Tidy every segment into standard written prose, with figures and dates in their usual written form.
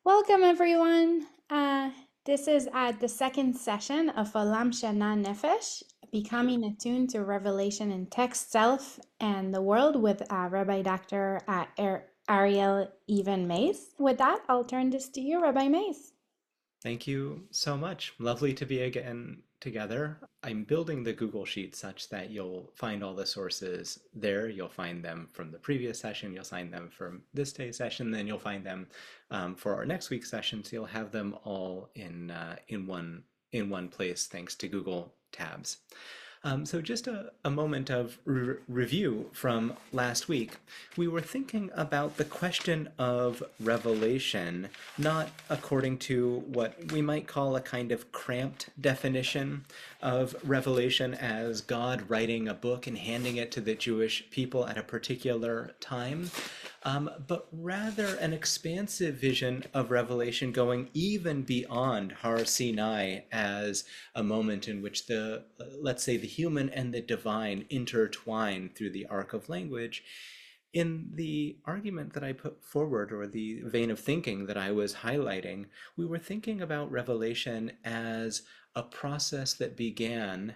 Welcome, everyone. This is the second session of Olam Shanah Nefesh, Becoming Attuned to Revelation in Text, Self, and the World with Rabbi Dr. Ariel Even Mace. With that, I'll turn this to you, Rabbi Mace. Thank you so much. Lovely to be again together. I'm building the Google Sheet such that you'll find all the sources there. You'll find them from the previous session, you'll find them from this day's session, then you'll find them for our next week's session. So you'll have them all in one place thanks to Google Tabs. So just a moment of review from last week. We were thinking about the question of revelation, not according to what we might call a kind of cramped definition of revelation as God writing a book and handing it to the Jewish people at a particular time, but rather an expansive vision of Revelation going even beyond Har Sinai as a moment in which let's say, the human and the divine intertwine through the arc of language. In the argument that I put forward, or the vein of thinking that I was highlighting, we were thinking about Revelation as a process that began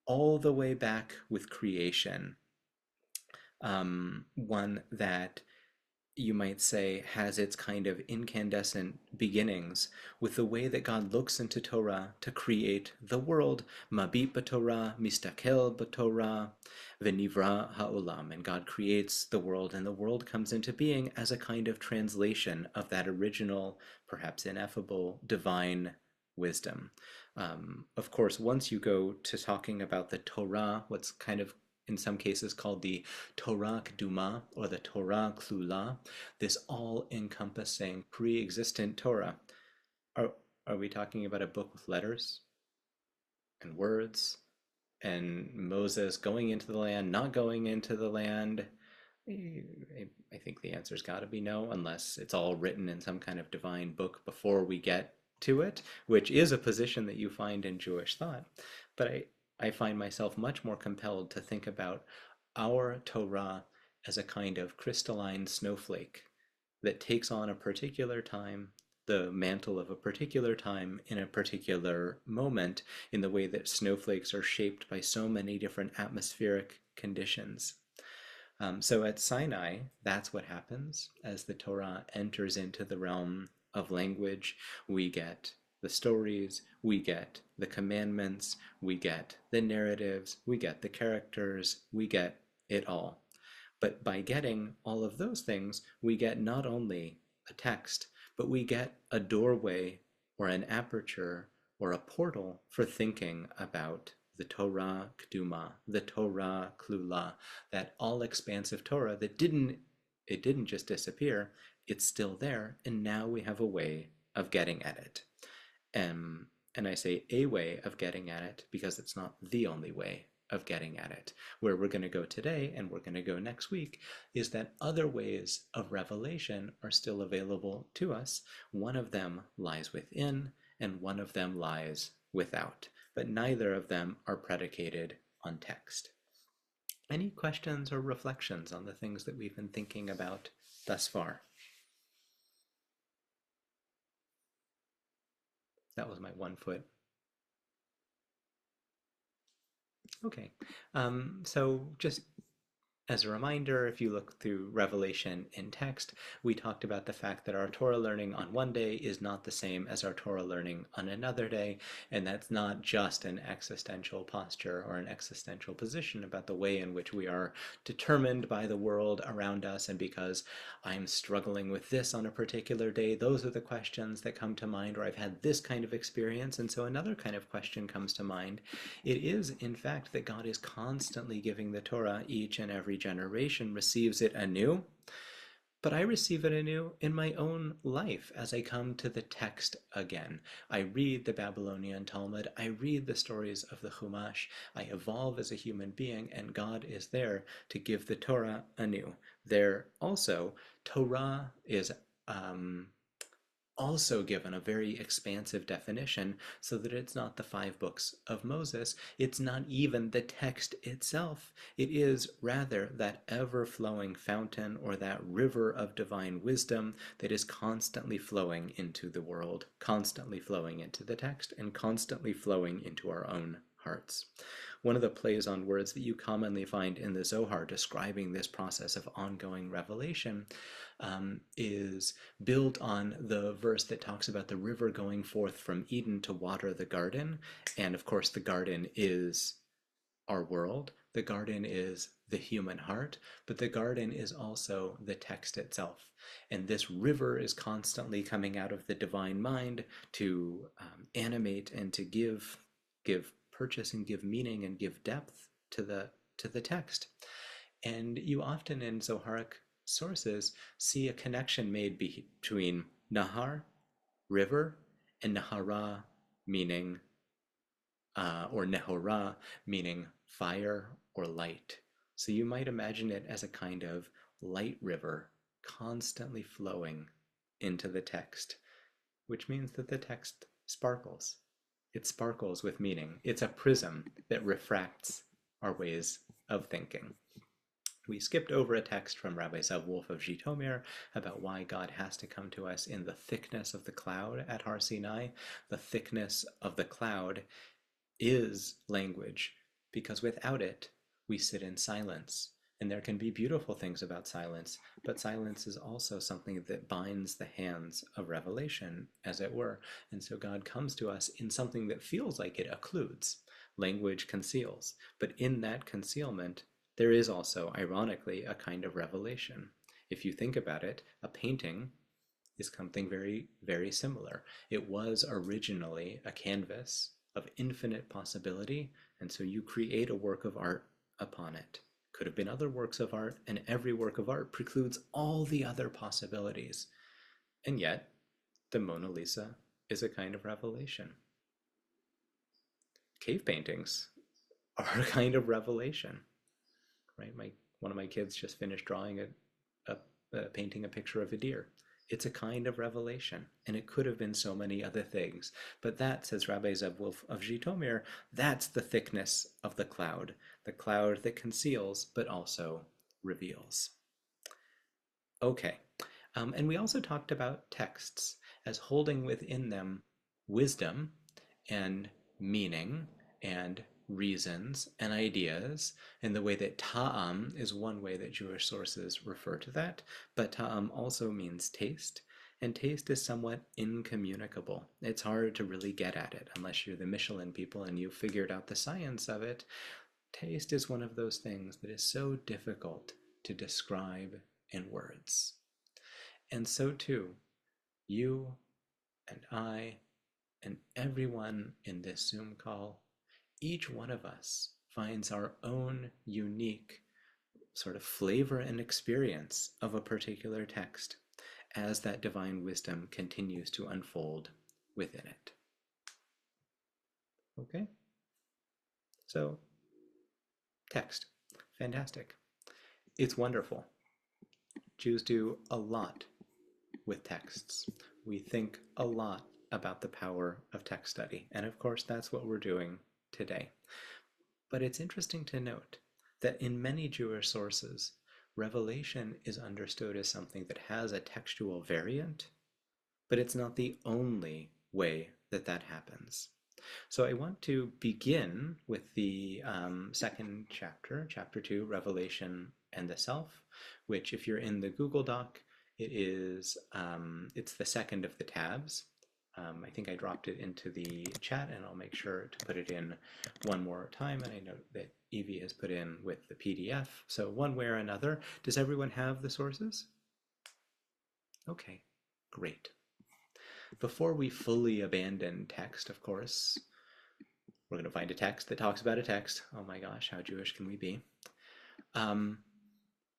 all the way back with creation, one that you might say has its kind of incandescent beginnings with the way that God looks into Torah to create the world. Mabit b'Torah, mistakel b'Torah, v'nivra ha'olam. And God creates the world, and the world comes into being as a kind of translation of that original, perhaps ineffable, divine wisdom. Of course, once you go to talking about the Torah, what's kind of in some cases called the Torah Keduma or the Torah Klula, this all-encompassing pre-existent Torah. Are, are we talking about a book with letters and words and Moses going into the land, not going into the land? I think the answer's got to be no, unless it's all written in some kind of divine book before we get to it, which is a position that you find in Jewish thought. But I find myself much more compelled to think about our Torah as a kind of crystalline snowflake that takes on a particular time, the mantle of a particular time in a particular moment, in the way that snowflakes are shaped by so many different atmospheric conditions. So at Sinai, that's what happens as the Torah enters into the realm of language. We get the stories, we get the commandments, we get the narratives, we get the characters, we get it all. But by getting all of those things, we get not only a text, but we get a doorway or an aperture or a portal for thinking about the Torah Keduma, the Torah Klula, that all-expansive Torah that didn't just disappear, it's still there, and now we have a way of getting at it. And I say a way of getting at it because it's not the only way of getting at it. Where we're going to go today, and we're going to go next week, is that other ways of revelation are still available to us. One of them lies within, and one of them lies without, but neither of them are predicated on text. Any questions or reflections on the things that we've been thinking about thus far? That was my 1 foot. Okay, so just as a reminder, if you look through Revelation in text, we talked about the fact that our Torah learning on one day is not the same as our Torah learning on another day, and that's not just an existential posture or an existential position about the way in which we are determined by the world around us, and because I'm struggling with this on a particular day, those are the questions that come to mind, or I've had this kind of experience, and so another kind of question comes to mind. It is, in fact, that God is constantly giving the Torah. Each and every generation receives it anew, but I receive it anew in my own life as I come to the text again. I read the Babylonian Talmud, I read the stories of the Chumash, I evolve as a human being, and God is there to give the Torah anew. There also, Torah is also given a very expansive definition so that it's not the 5 books of Moses. It's not even the text itself. It is rather that ever flowing fountain or that river of divine wisdom that is constantly flowing into the world, constantly flowing into the text, and constantly flowing into our own hearts. One of the plays on words that you commonly find in the Zohar describing this process of ongoing revelation is built on the verse that talks about the river going forth from Eden to water the garden. And of course, the garden is our world. The garden is the human heart, but the garden is also the text itself. And this river is constantly coming out of the divine mind to animate and to give purchase and give meaning and give depth to the text. And you often in Zoharic sources see a connection made between Nahar, river, and Nahara, meaning, or Nehorah, meaning fire or light. So you might imagine it as a kind of light river constantly flowing into the text, which means that the text sparkles. It sparkles with meaning. It's a prism that refracts our ways of thinking. We skipped over a text from Rabbi Zev Wolf of Zhitomir about why God has to come to us in the thickness of the cloud at Har Sinai. The thickness of the cloud is language, because without it, we sit in silence. And there can be beautiful things about silence, but silence is also something that binds the hands of revelation, as it were. And so God comes to us in something that feels like it occludes. Language conceals, but in that concealment, there is also, ironically, a kind of revelation. If you think about it, a painting is something very, very similar. It was originally a canvas of infinite possibility, and so you create a work of art upon it. Could have been other works of art, and every work of art precludes all the other possibilities. And yet, the Mona Lisa is a kind of revelation. Cave paintings are a kind of revelation, right? One of my kids just finished drawing painting a picture of a deer. It's a kind of revelation, and it could have been so many other things. But that, says Rabbi Zev Wolf of Zhitomir, that's the thickness of the cloud that conceals but also reveals. Okay, and we also talked about texts as holding within them wisdom and meaning and reasons and ideas, and the way that ta'am is one way that Jewish sources refer to that, but ta'am also means taste, and taste is somewhat incommunicable. It's hard to really get at it unless you're the Michelin people and you've figured out the science of it. Taste is one of those things that is so difficult to describe in words. And so too, you and I and everyone in this Zoom call, each one of us finds our own unique sort of flavor and experience of a particular text as that divine wisdom continues to unfold within it. Okay? So, text. Fantastic. It's wonderful. Jews do a lot with texts. We think a lot about the power of text study, and of course that's what we're doing today. But it's interesting to note that in many Jewish sources, revelation is understood as something that has a textual variant, but it's not the only way that that happens. So I want to begin with the second chapter, chapter 2, Revelation and the Self, which if you're in the Google Doc, it's the second of the tabs. I think I dropped it into the chat, and I'll make sure to put it in one more time. And I know that Evie has put in with the PDF. So one way or another, does everyone have the sources? Okay, great. Before we fully abandon text, of course, we're going to find a text that talks about a text. Oh my gosh, how Jewish can we be? And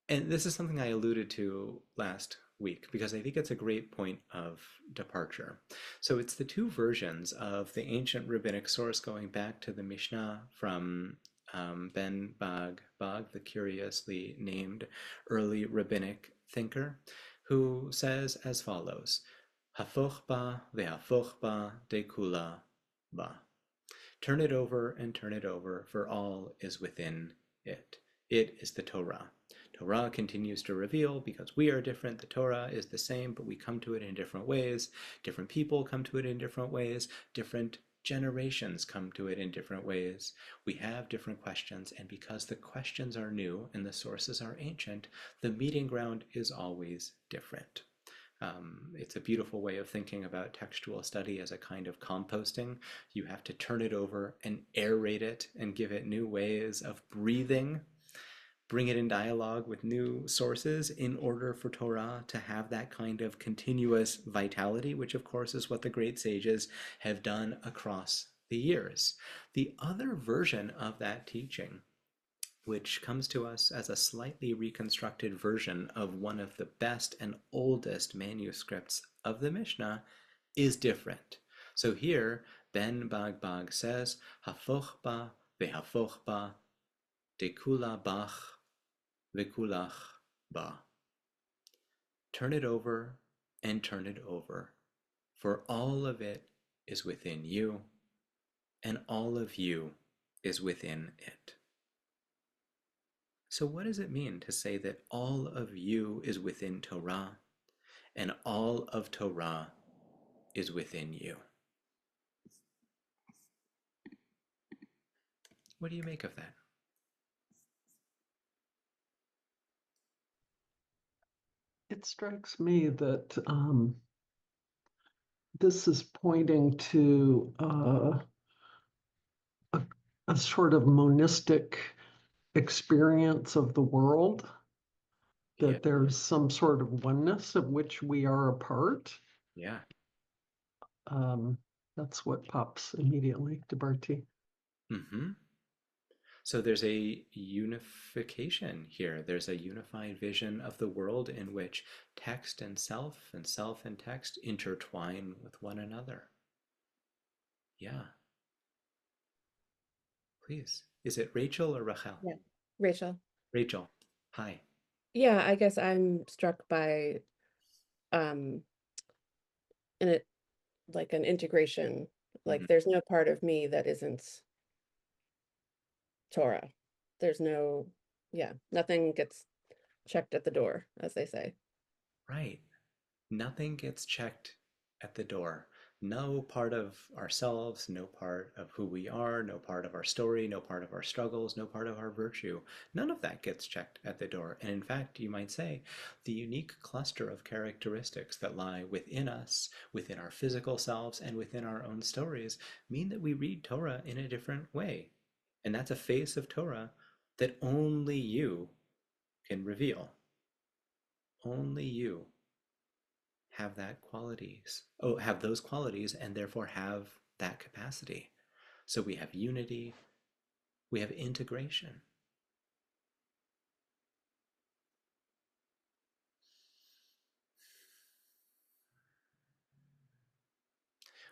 this is something I alluded to last week because I think it's a great point of departure. So it's the two versions of the ancient rabbinic source going back to the Mishnah from Ben Bag, the curiously named early rabbinic thinker, who says as follows: Hafoch ba vehafoch ba de kula ba. Turn it over and turn it over, for all is within it. It is the Torah. Torah continues to reveal because we are different. The Torah is the same, but we come to it in different ways. Different people come to it in different ways. Different generations come to it in different ways. We have different questions, and because the questions are new and the sources are ancient, the meeting ground is always different. It's a beautiful way of thinking about textual study as a kind of composting. You have to turn it over and aerate it and give it new ways of breathing, bring it in dialogue with new sources in order for Torah to have that kind of continuous vitality, which of course is what the great sages have done across the years. The other version of that teaching, which comes to us as a slightly reconstructed version of one of the best and oldest manuscripts of the Mishnah, is different. So here, Ben Bagbag says, Hafoch ba vehafoch ba dekula bach vekulach ba. Turn it over and turn it over, for all of it is within you, and all of you is within it. So, what does it mean to say that all of you is within Torah and all of Torah is within you? What do you make of that? It strikes me that this is pointing to a sort of monistic experience of the world, Yeah, that there's some sort of oneness of which we are a part. yeah. That's what pops immediately to Barty. Mm-hmm. So there's a unification here. There's a unified vision of the world in which text and self and text intertwine with one another. Yeah, please. Is it Rachel or Rachel? Yeah, Rachel. Rachel. Hi. Yeah, I guess I'm struck by um in it like an integration. Mm-hmm. Like there's no part of me that isn't Torah. There's no, yeah, nothing gets checked at the door, as they say. Right. Nothing gets checked at the door. No part of ourselves, no part of who we are, no part of our story, no part of our struggles, no part of our virtue. None of that gets checked at the door. And in fact, you might say, the unique cluster of characteristics that lie within us, within our physical selves, and within our own stories mean that we read Torah in a different way. And that's a face of Torah that only you can reveal. Only you have have those qualities and therefore have that capacity. So we have unity, we have integration.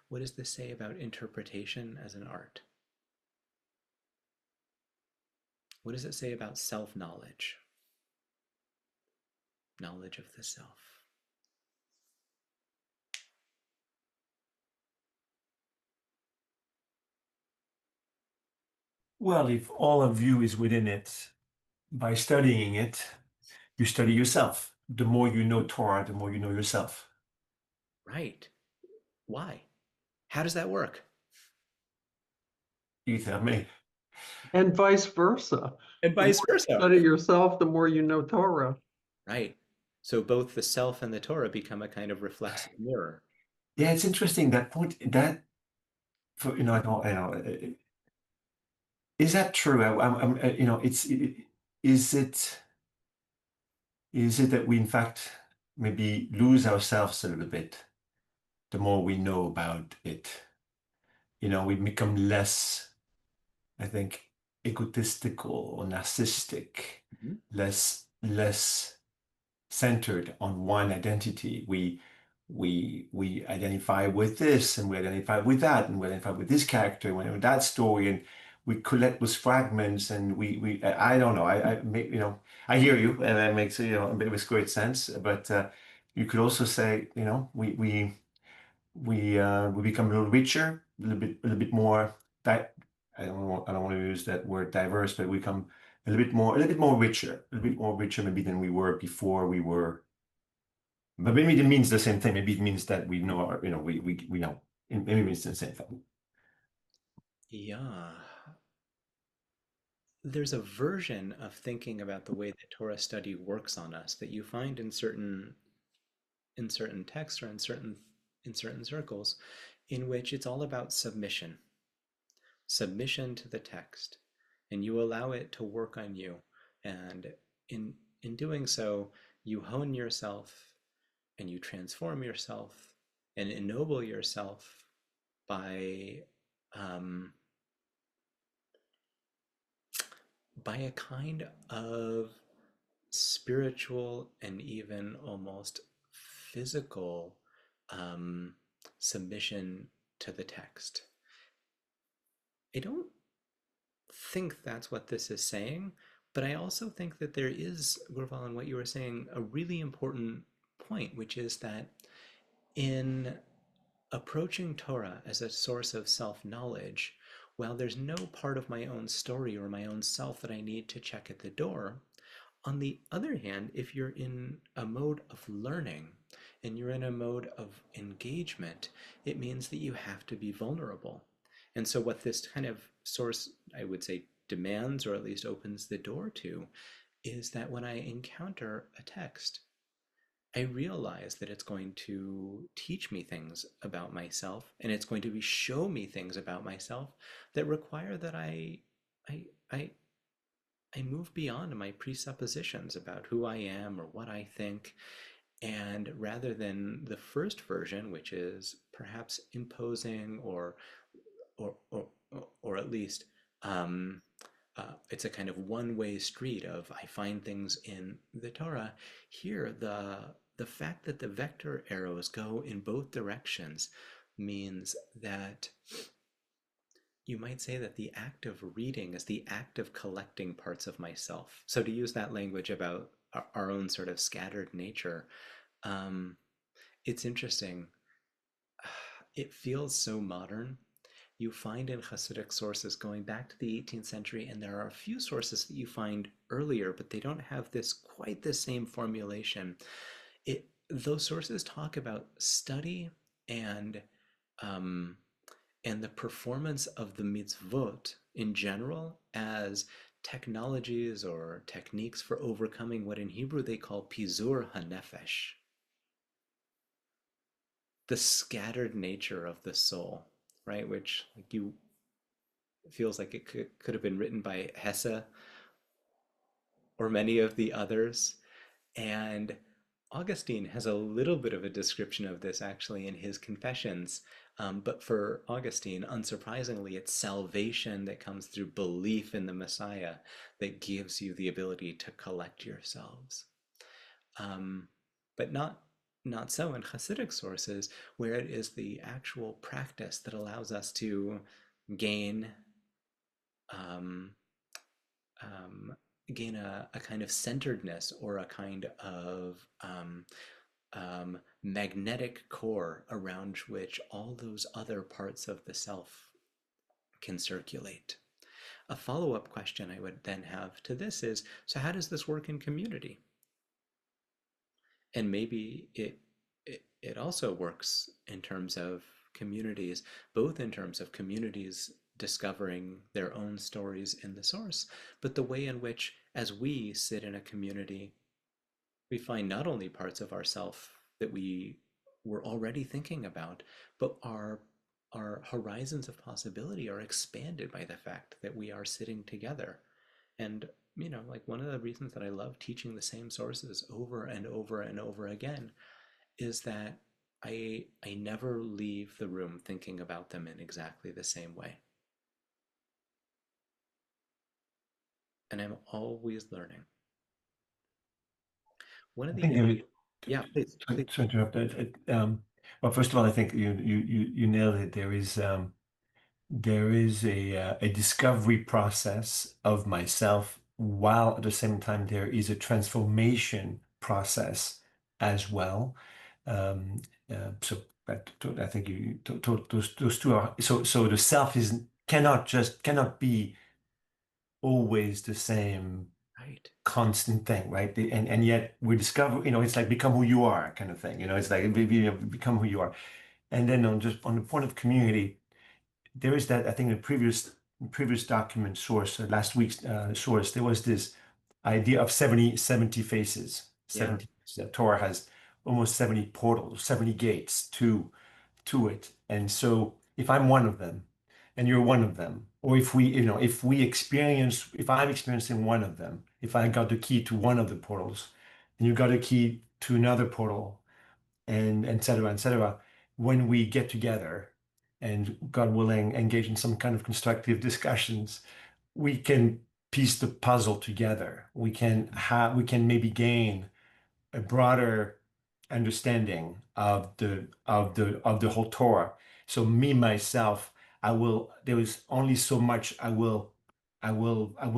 What does this say about interpretation as an art? What does it say about self-knowledge? Knowledge of the self. Well, if all of you is within it, by studying it, you study yourself. The more you know Torah, the more you know yourself. Right. Why? How does that work? You tell me. And vice versa. And The more vice you versa. study yourself, the more you know Torah. Right. So both the self and the Torah become a kind of reflexive mirror. Yeah, it's interesting that point. That for I don't, is that true? Is it that we in fact maybe lose ourselves a little bit the more we know about it? We become less, I think, egotistical or narcissistic, Mhm. less centered on one identity. We identify with this, and we identify with that, and we identify with this character, and with that story, and we collect those fragments, and I don't know. I hear you, and that makes a bit of great sense. But you could also say, we we become a little richer, a little bit more. I don't want to use that word diverse, but we become a little bit more richer, a little bit more richer maybe than we were before we were. But maybe it means the same thing. Maybe it means that we know our, we know. Maybe it means the same thing. Yeah. There's a version of thinking about the way that Torah study works on us that you find in certain texts or in certain circles, in which it's all about submission to the text, and you allow it to work on you, and in doing so you hone yourself and you transform yourself and ennoble yourself by a kind of spiritual and even almost physical submission to the text. I don't think that's what this is saying, but I also think that there is, Gurval, in what you were saying, a really important point, which is that in approaching Torah as a source of self-knowledge, while there's no part of my own story or my own self that I need to check at the door, on the other hand, if you're in a mode of learning and you're in a mode of engagement, it means that you have to be vulnerable. And so what this kind of source, I would say, demands, or at least opens the door to, is that when I encounter a text, I realize that it's going to teach me things about myself, and it's going to show me things about myself that require that I move beyond my presuppositions about who I am or what I think. And rather than the first version, which is perhaps imposing or or at least it's a kind of one-way street of I find things in the Torah. Here, the fact that the vector arrows go in both directions means that you might say that the act of reading is the act of collecting parts of myself. So to use that language about our own sort of scattered nature, it's interesting. It feels so modern. You find in Hasidic sources going back to the 18th century, and there are a few sources that you find earlier, but they don't have this quite the same formulation. Those sources talk about study and the performance of the mitzvot in general as technologies or techniques for overcoming what in Hebrew they call pizur hanefesh, the scattered nature of the soul, right? Which feels like it could have been written by Hesse or many of the others. And Augustine has a little bit of a description of this actually in his Confessions. But for Augustine, unsurprisingly, it's salvation that comes through belief in the Messiah that gives you the ability to collect yourselves. But not so in Hasidic sources, where it is the actual practice that allows us to gain a kind of centeredness or a kind of magnetic core around which all those other parts of the self can circulate. A follow-up question I would then have to this is, so how does this work in community? And maybe it also works in terms of communities, both in terms of communities discovering their own stories in the source, but the way in which, as we sit in a community, we find not only parts of ourself that we were already thinking about, but our horizons of possibility are expanded by the fact that we are sitting together. And like one of the reasons that I love teaching the same sources over and over and over again is that I never leave the room thinking about them in exactly the same way. And I'm always learning. One of I the think yeah, please. to interrupt. Well, first of all, I think you nailed it. There is a discovery process of myself, while at the same time there is a transformation process as well. Um, so I think those two are so the self is cannot be always the same Right. constant thing, right? And yet we discover, it's like become who you are kind of thing. It's like become who you are. And then on the point of community, there is that, I think, the previous document source, last week's source, there was this idea of 70 faces. Yeah. 70. The Torah has almost 70 portals, 70 gates to it. And so if I'm one of them and you're one of them, or if I'm experiencing one of them, if I got the key to one of the portals and you got a key to another portal, and et cetera, when we get together and, God willing, engage in some kind of constructive discussions, we can piece the puzzle together. We can maybe gain a broader understanding of the whole Torah. So me myself, there is only so much I will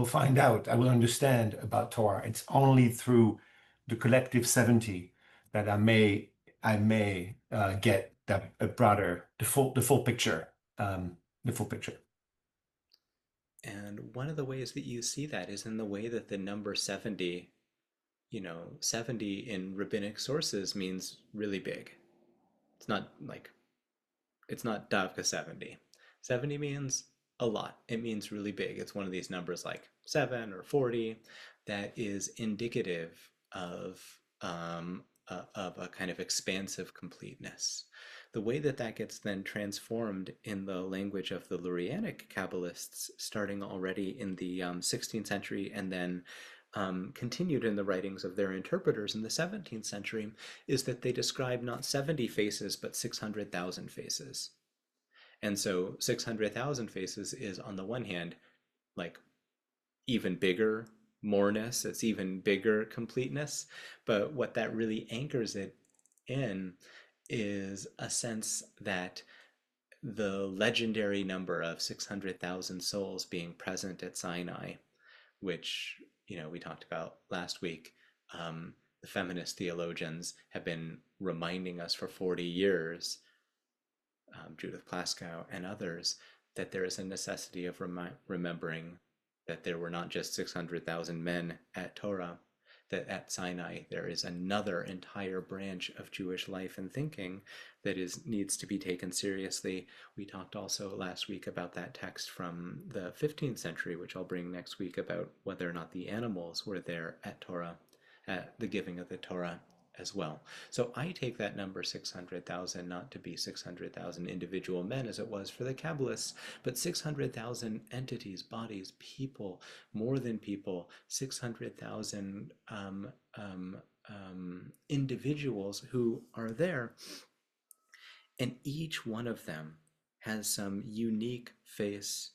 find out, I will understand about Torah. It's only through the collective 70 that I may get a broader, the full picture. The full picture. And one of the ways that you see that is in the way that the number 70, 70 in rabbinic sources means really big. It's not like, it's not Davka 70. 70 means a lot. It means really big. It's one of these numbers like 7 or 40 that is indicative of of a kind of expansive completeness. The way that that gets then transformed in the language of the Lurianic Kabbalists, starting already in the 16th century and then continued in the writings of their interpreters in the 17th century, is that they describe not 70 faces, but 600,000 faces. And so 600,000 faces is, on the one hand, like even bigger moreness, it's even bigger completeness. But what that really anchors it in is a sense that the legendary number of 600,000 souls being present at Sinai, which, we talked about last week, the feminist theologians have been reminding us for 40 years, Judith Plaskow and others, that there is a necessity of remembering that there were not just 600,000 men at Torah, that at Sinai there is another entire branch of Jewish life and thinking that needs to be taken seriously. We talked also last week about that text from the 15th century, which I'll bring next week, about whether or not the animals were there at Torah, at the giving of the Torah as well. So I take that number 600,000 not to be 600,000 individual men as it was for the Kabbalists, but 600,000 entities, bodies, people, more than people, 600,000 individuals who are there. And each one of them has some unique face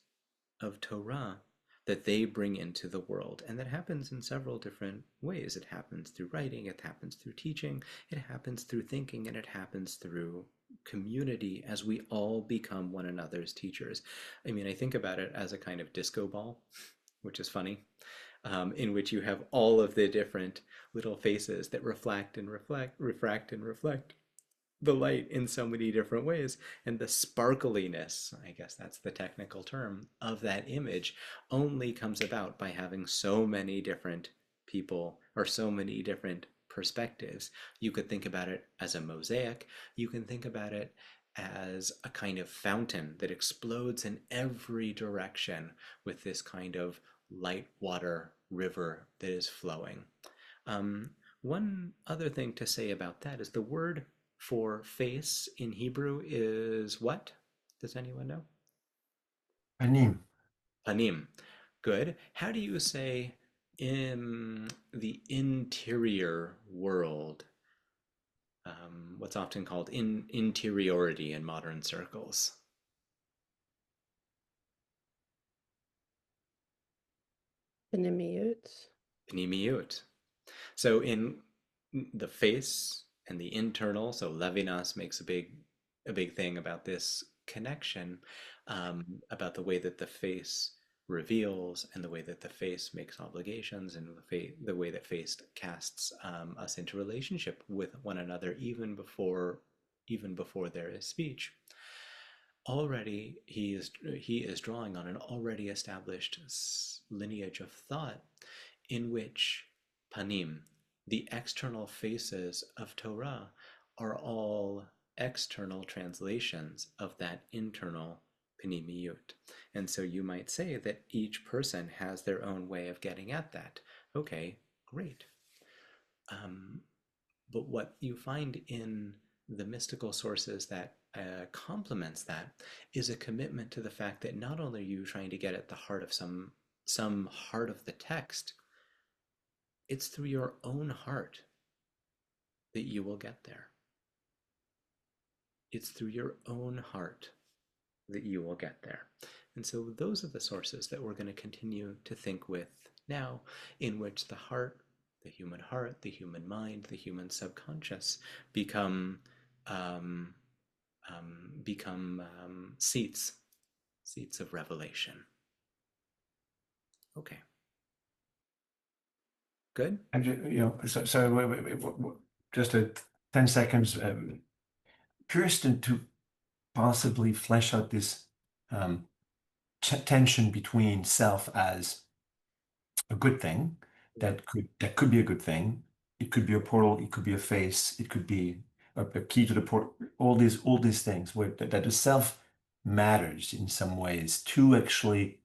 of Torah that they bring into the world. And that happens in several different ways. It happens through writing, it happens through teaching, it happens through thinking, and it happens through community as we all become one another's teachers. I mean, I think about it as a kind of disco ball, which is funny, in which you have all of the different little faces that refract and reflect the light in so many different ways, and the sparkliness, I guess that's the technical term, of that image only comes about by having so many different people or so many different perspectives. You could think about it as a mosaic. You can think about it as a kind of fountain that explodes in every direction with this kind of light water river that is flowing. One other thing to say about that is the word for face in Hebrew is what? Does anyone know? Panim. Panim. Good. How do you say in the interior world, what's often called interiority in modern circles? Panimiut. Panimiut. So in the face and the internal, so Levinas makes a big thing about this connection, about the way that the face reveals, and the way that the face makes obligations, and the way that face casts us into relationship with one another, even before there is speech. Already he is drawing on an already established lineage of thought in which panim, the external faces of Torah, are all external translations of that internal panimiyut. And so you might say that each person has their own way of getting at that. Okay, great. But what you find in the mystical sources that complements that is a commitment to the fact that not only are you trying to get at the heart of some heart of the text, it's through your own heart that you will get there. It's through your own heart that you will get there. And so those are the sources that we're going to continue to think with now, in which the heart, the human mind, the human subconscious become seats of revelation. Okay. Good. And so just 10 seconds. Curious to possibly flesh out this tension between self as a good thing that could be a good thing. It could be a portal. It could be a face. It could be a key to the portal. All these things where that the self matters in some ways to actually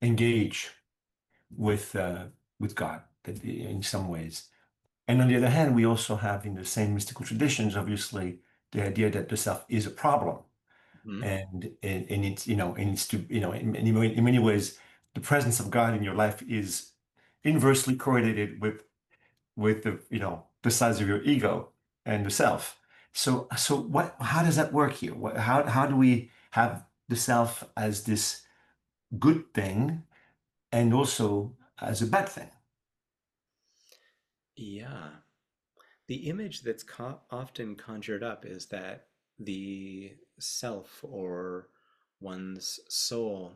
engage with God in some ways. And on the other hand, we also have in the same mystical traditions, obviously, the idea that the self is a problem. Mm-hmm. And it's, and it's to, in many ways, the presence of God in your life is inversely correlated with the, the size of your ego and the self. So how does that work here? How do we have the self as this good thing and also as a bad thing? Yeah. The image that's often conjured up is that the self, or one's soul,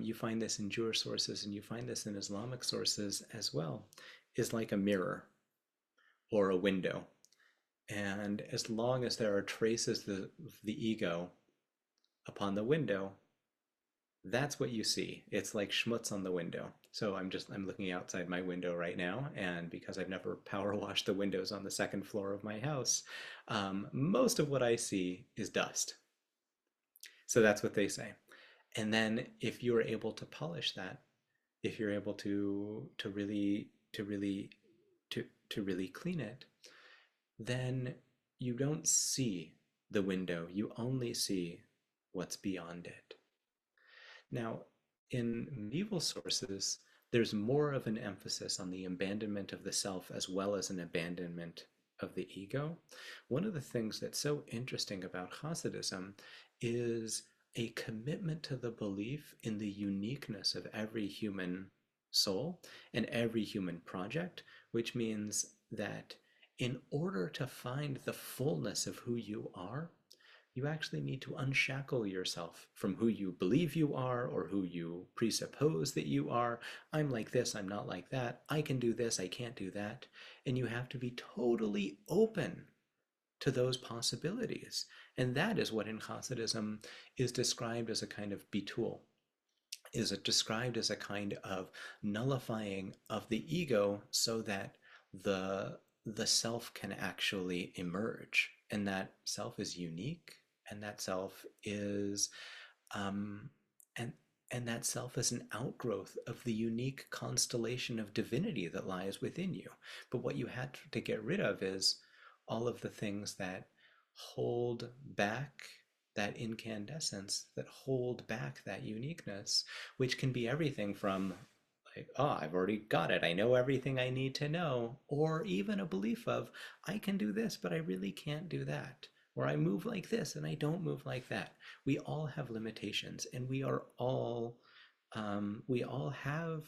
you find this in Jewish sources and you find this in Islamic sources as well, is like a mirror or a window. And as long as there are traces of the ego upon the window, that's what you see. It's like schmutz on the window. So I'm looking outside my window right now, and because I've never power washed the windows on the second floor of my house, most of what I see is dust. So that's what they say. And then if you're able to polish that, if you're able to really clean it, then you don't see the window, you only see what's beyond it. Now, in medieval sources, there's more of an emphasis on the abandonment of the self as well as an abandonment of the ego. One of the things that's so interesting about Hasidism is a commitment to the belief in the uniqueness of every human soul and every human project, which means that in order to find the fullness of who you are, you actually need to unshackle yourself from who you believe you are or who you presuppose that you are. I'm like this, I'm not like that. I can do this, I can't do that. And you have to be totally open to those possibilities. And that is what in Hasidism is described as a kind of bitul, is it described as a kind of nullifying of the ego so that the self can actually emerge. And that self is unique, and that self is and that self is an outgrowth of the unique constellation of divinity that lies within you. But what you had to get rid of is all of the things that hold back that incandescence, that hold back that uniqueness, which can be everything from like, oh, I've already got it, I know everything I need to know, or even a belief of, I can do this, but I really can't do that, or I move like this and I don't move like that. We all have limitations, and we all have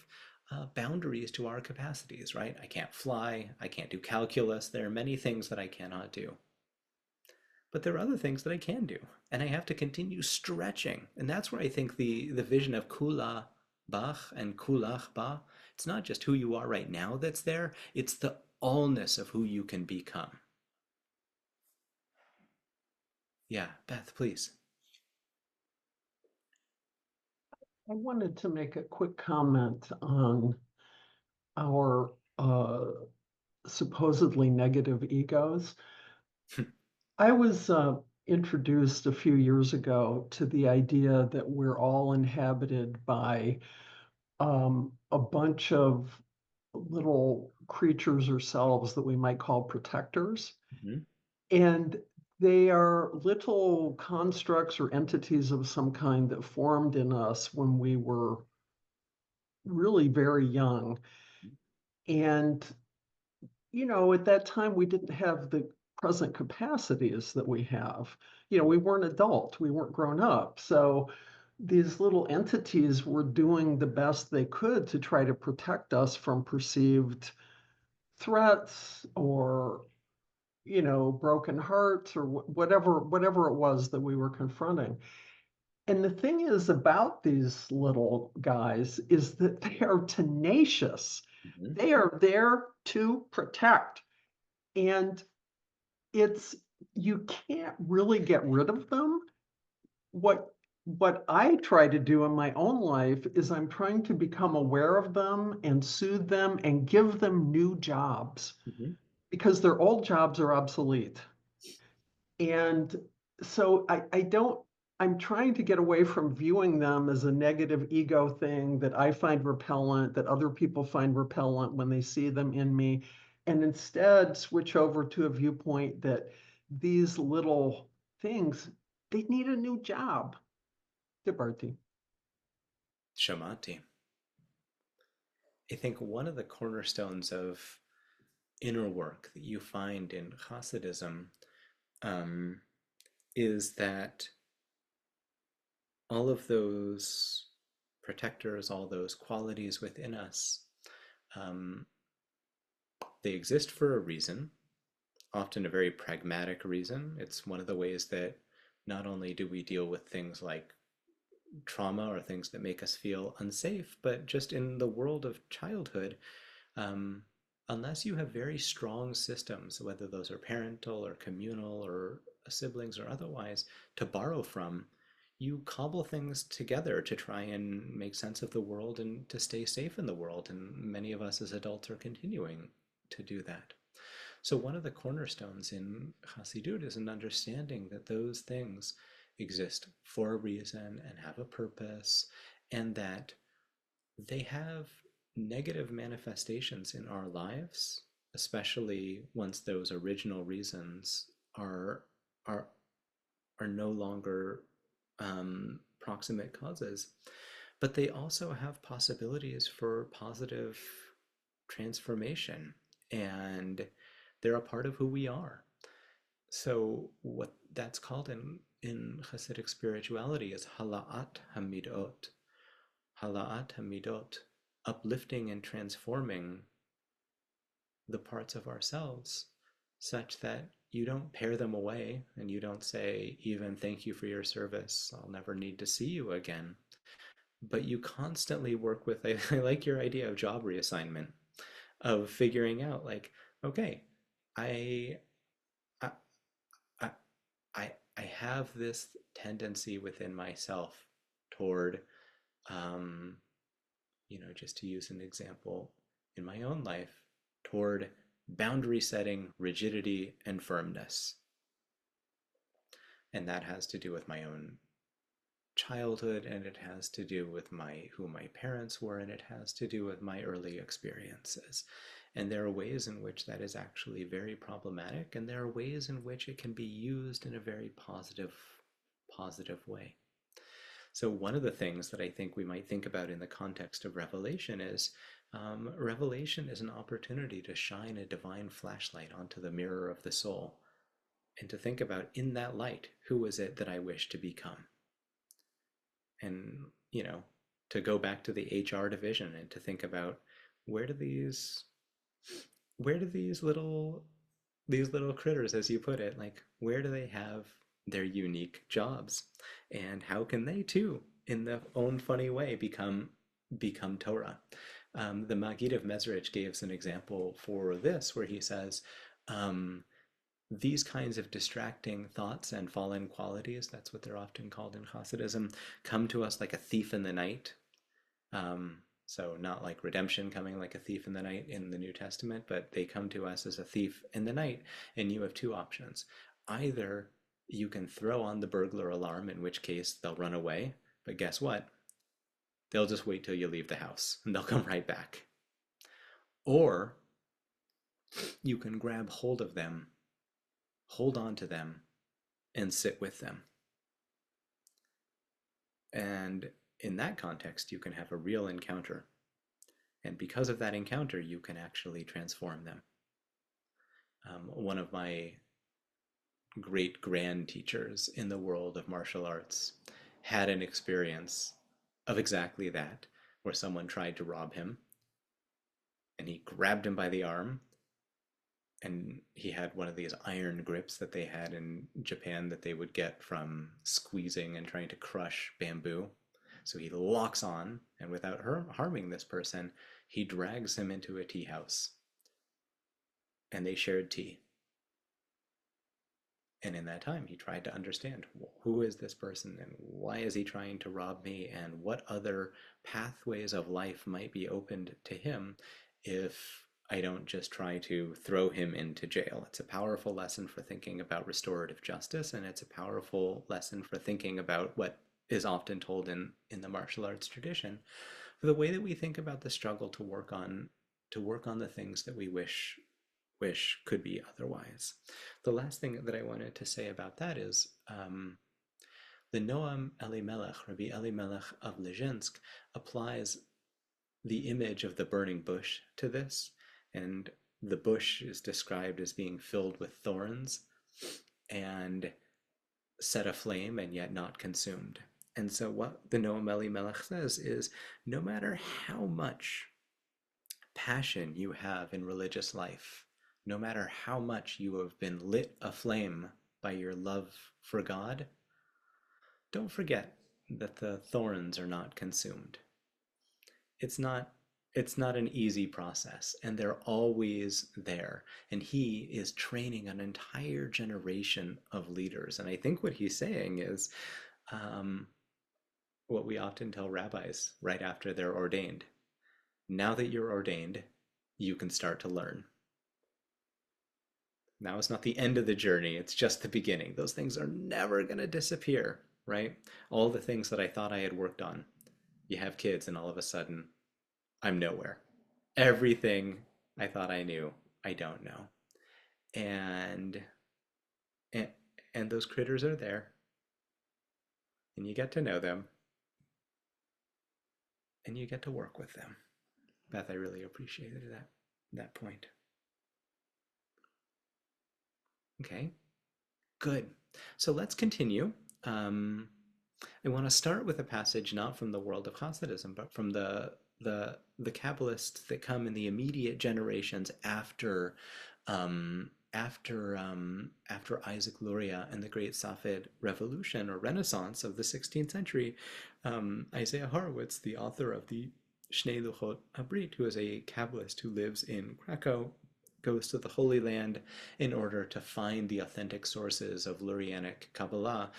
boundaries to our capacities, right? I can't fly, I can't do calculus, there are many things that I cannot do. but there are other things that I can do, and I have to continue stretching. And that's where I think the vision of kula bach and kulach ba, it's not just who you are right now that's there, it's the allness of who you can become. Yeah, Beth, please. I wanted to make a quick comment on our supposedly negative egos. I was introduced a few years ago to the idea that we're all inhabited by a bunch of little creatures or selves that we might call protectors. Mhm. And they are little constructs or entities of some kind that formed in us when we were really very young. And, at that time, we didn't have the present capacities that we have. We weren't adult, we weren't grown up. So these little entities were doing the best they could to try to protect us from perceived threats or broken hearts or whatever it was that we were confronting. And the thing is about these little guys is that they are tenacious. Mhm. They are there to protect. And you can't really get rid of them. What I try to do in my own life is I'm trying to become aware of them and soothe them and give them new jobs Mhm. because their old jobs are obsolete. And so I'm trying to get away from viewing them as a negative ego thing that I find repellent, that other people find repellent when they see them in me, and instead switch over to a viewpoint that these little things, they need a new job. Debarti. Shamati. I think one of the cornerstones of inner work that you find in Hasidism um, is that all of those protectors, all those qualities within us, um, they exist for a reason, often a very pragmatic reason. It's one of the ways that not only do we deal with things like trauma or things that make us feel unsafe, but just in the world of childhood, um, unless you have very strong systems, whether those are parental or communal or siblings or otherwise, to borrow from, you cobble things together to try and make sense of the world and to stay safe in the world. And many of us as adults are continuing to do that. So, one of the cornerstones in Hasidut is an understanding that those things exist for a reason and have a purpose, and that they have negative manifestations in our lives, especially once those original reasons are are no longer proximate causes. But they also have possibilities for positive transformation, and they're a part of who we are. So what that's called in Hasidic spirituality is hala'at hamidot, uplifting and transforming the parts of ourselves such that you don't pare them away and you don't say, even thank you for your service, I'll never need to see you again. But you constantly work with, I like your idea of job reassignment, of figuring out like, okay, I, I, I, I have this tendency within myself toward, um, just to use an example in my own life, toward boundary setting, rigidity, and firmness. And that has to do with my own childhood, and it has to do with who my parents were, and it has to do with my early experiences. And there are ways in which that is actually very problematic, and there are ways in which it can be used in a very positive way. So one of the things that I think we might think about in the context of revelation is revelation is an opportunity to shine a divine flashlight onto the mirror of the soul and to think about, in that light, who is it that I wish to become? And, to go back to the HR division and to think about where do these little these little critters, as you put it, like where do they have their unique jobs, and how can they too, in their own funny way, become Torah? The Maggid of Mezrich gives an example for this, where he says, these kinds of distracting thoughts and fallen qualities, that's what they're often called in Hasidism, come to us like a thief in the night. So not like redemption coming like a thief in the night in the New Testament, but they come to us as a thief in the night, and you have two options. Either you can throw on the burglar alarm, in which case they'll run away, but guess what? They'll just wait till you leave the house, and they'll come right back. Or you can grab hold of them, hold on to them, and sit with them. And in that context, you can have a real encounter. And because of that encounter, you can actually transform them. One of my great grand teachers in the world of martial arts had an experience of exactly that, where someone tried to rob him, and he grabbed him by the arm, and he had one of these iron grips that they had in Japan that they would get from squeezing and trying to crush bamboo. So he locks on, and without harming this person, he drags him into a tea house. And they shared tea. And in that time, he tried to understand, who is this person, and why is he trying to rob me, and what other pathways of life might be opened to him if I don't just try to throw him into jail. It's a powerful lesson for thinking about restorative justice, and it's a powerful lesson for thinking about what is often told in the martial arts tradition, for the way that we think about the struggle to work on the things that we wish could be otherwise. The last thing that I wanted to say about that is the Noam Elimelech, Rabbi Elimelech of Lezhinsk, applies the image of the burning bush to this, and the bush is described as being filled with thorns and set aflame and yet not consumed. And so what the Noam Elimelech says is, no matter how much passion you have in religious life, no matter how much you have been lit aflame by your love for God, don't forget that the thorns are not consumed. It's not an easy process, and they're always there. And he is training an entire generation of leaders. And I think what he's saying is what we often tell rabbis right after they're ordained. Now that you're ordained, you can start to learn. Now it's not the end of the journey, it's just the beginning. Those things are never going to disappear, right? All the things that I thought I had worked on. You have kids, and all of a sudden, I'm nowhere. Everything I thought I knew, I don't know. And those critters are there. And you get to know them. And you get to work with them. Beth, I really appreciated that point. Okay, good. So let's continue. I want to start with a passage not from the world of Hasidism, but from the Kabbalists that come in the immediate generations after Isaac Luria and the Great Safed Revolution or Renaissance of the 16th century. Isaiah Horowitz, the author of the Shnei Luchot Habrit, who is a Kabbalist who lives in Krakow, goes to the Holy Land in order to find the authentic sources of Lurianic Kabbalah,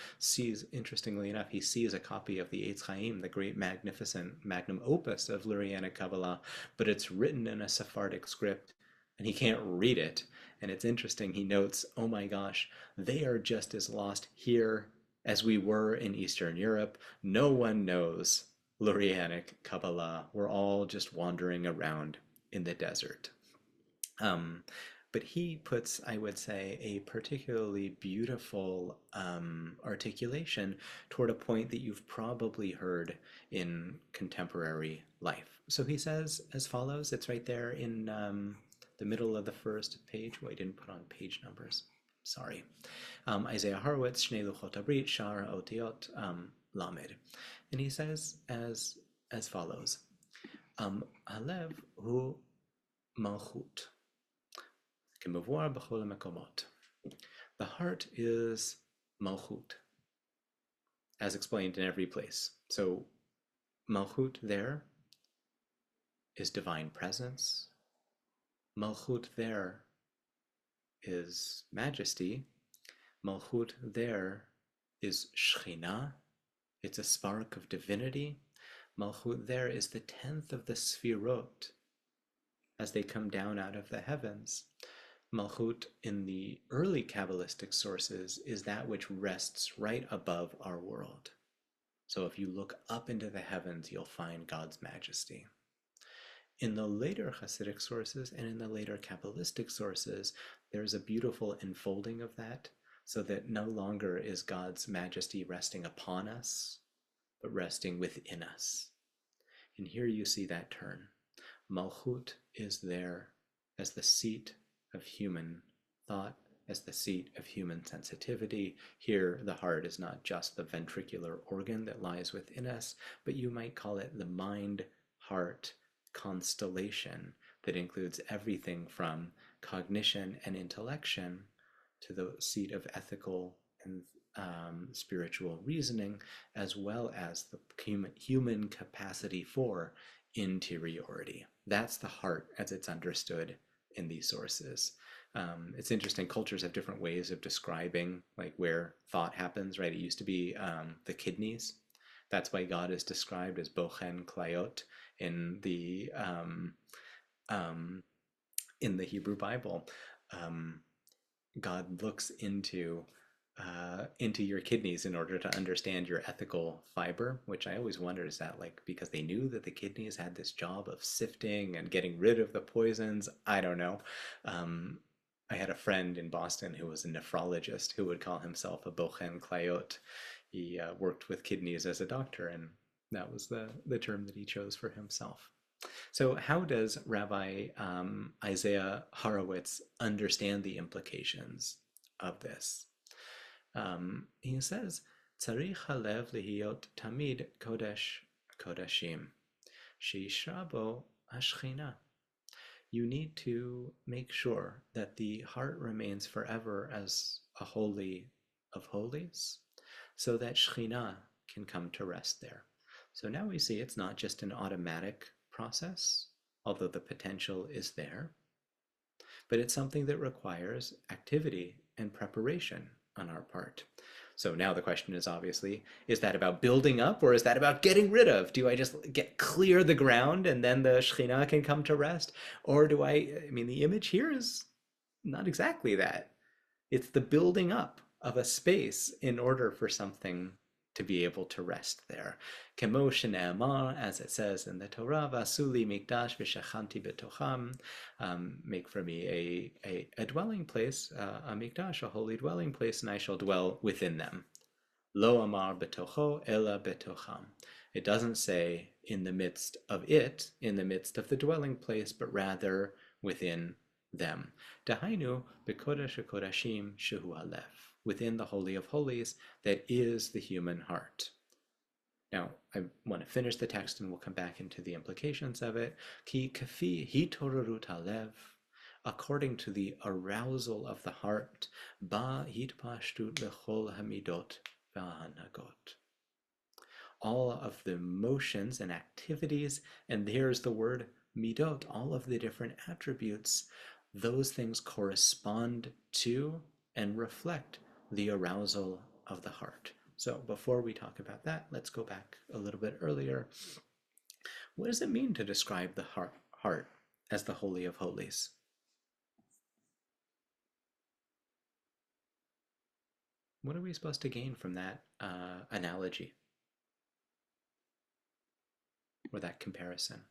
interestingly enough, he sees a copy of the Eitz Chaim, the great magnificent magnum opus of Lurianic Kabbalah, but it's written in a Sephardic script, and he can't read it. And it's interesting, he notes, oh my gosh, they are just as lost here as we were in Eastern Europe. No one knows Lurianic Kabbalah. We're all just wandering around in the desert. But he puts, I would say, a particularly beautiful articulation toward a point that you've probably heard in contemporary life. So he says as follows, it's right there in the middle of the first page. Oh, I didn't put on page numbers. Sorry. Isaiah Horowitz, Shnei Luchot Habrit, Shar Otiot Lamed. And he says as follows, Halev hu malchut. כמבואר בכל המקומות. The heart is malchut, as explained in every place. So malchut there is divine presence. Malchut there is majesty. Malchut there is Shekhinah. It's a spark of divinity. Malchut there is the 10th of the Sfirot as they come down out of the heavens. Malchut in the early Kabbalistic sources is that which rests right above our world. So if you look up into the heavens, you'll find God's majesty. In the later Hasidic sources and in the later Kabbalistic sources, there's a beautiful enfolding of that, so that no longer is God's majesty resting upon us, but resting within us. And here you see that turn. Malchut is there as the seat of human thought, as the seat of human sensitivity. Here, the heart is not just the ventricular organ that lies within us, but you might call it the mind-heart constellation that includes everything from cognition and intellection to the seat of ethical and spiritual reasoning, as well as the human capacity for interiority. That's the heart as it's understood in these sources. It's interesting, cultures have different ways of describing like where thought happens, right? It used to be the kidneys. That's why God is described as bochen klayot in the Hebrew Bible. God looks into your kidneys in order to understand your ethical fiber, which I always wonder, is that like because they knew that the kidneys had this job of sifting and getting rid of the poisons? I don't know. I had a friend in Boston who was a nephrologist who would call himself a bochen klayot. He worked with kidneys as a doctor, and that was the term that he chose for himself. So how does Rabbi Isaiah Horowitz understand the implications of this? He says, "Tzarich halev lihiyot tamid kodesh kodashim, sheishra bo hashchina." You need to make sure that the heart remains forever as a holy of holies, so that Shekhinah can come to rest there. So now we see it's not just an automatic process, although the potential is there, but it's something that requires activity and preparation on our part. So now the question is obviously, is that about building up or is that about getting rid of? Do I just clear the ground and then the Shekhinah can come to rest? Or do I mean, the image here is not exactly that. It's the building up of a space in order for something to be able to rest there. Kemo shene'amar, as it says in the Torah, Vasuli mikdash v'shachanti betocham, make for me a dwelling place, a mikdash, a holy dwelling place, and I shall dwell within them. Lo amar betocho ela betocham. It doesn't say in the midst of it, in the midst of the dwelling place, but rather within them. Dahainu bekodesh kodashim shehu halev, within the Holy of Holies that is the human heart. Now, I want to finish the text and we'll come back into the implications of it. Ki kafi hitorarut halev, according to the arousal of the heart, ba hitpashtut lechol hamidot v'hanagot. All of the motions and activities, and here's the word midot, all of the different attributes, those things correspond to and reflect the arousal of the heart. So before we talk about that, let's go back a little bit earlier. What does it mean to describe the heart as the Holy of Holies? What are we supposed to gain from that analogy or that comparison?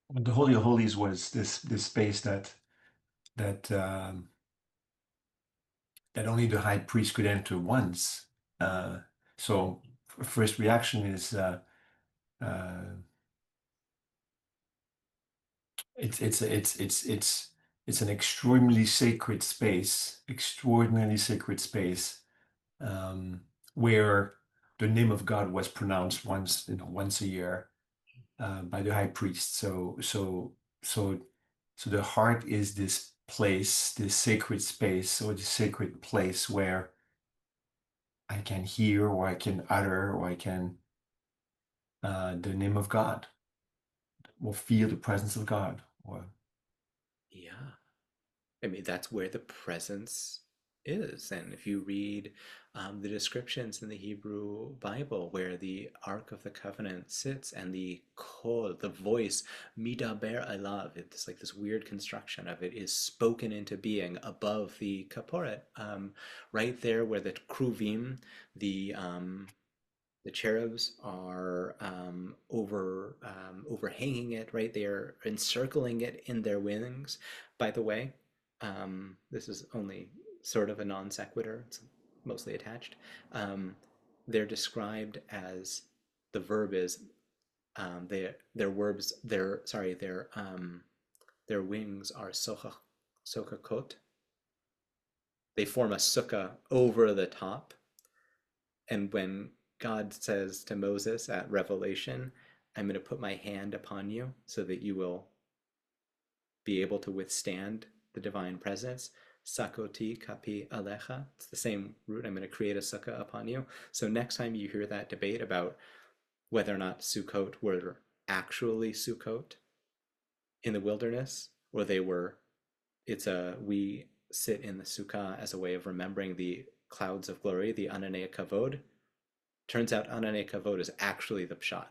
The Holy of Holies was this space that only the high priest could enter once. So first reaction is it's an extraordinarily sacred space, where the name of God was pronounced once a year by the high priest. So the heart is this place, this sacred space, or this sacred place where I can hear, or I can utter, or I can the name of God, or feel the presence of God, or Yeah. I mean, that's where the presence is. And if you read the descriptions in the Hebrew Bible where the Ark of the Covenant sits and the kol, the voice, midaber elav, it's like this weird construction of it, is spoken into being above the kaporet, right there where the kruvim, the cherubs are overhanging it, right? They are encircling it in their wings. By the way, this is only sort of a non sequitur. It's mostly attached. Um, they're described as the verb is their verbs. Their wings are sochakot. They form a sukkah over the top, and when God says to Moses at Revelation, I'm going to put my hand upon you so that you will be able to withstand the divine presence. Sakoti kapi alecha. It's the same root. I'm going to create a sukkah upon you. So next time you hear that debate about whether or not Sukkot were actually Sukkot in the wilderness, or we sit in the sukkah as a way of remembering the clouds of glory, the ananei kavod. Turns out ananei kavod is actually the pshat.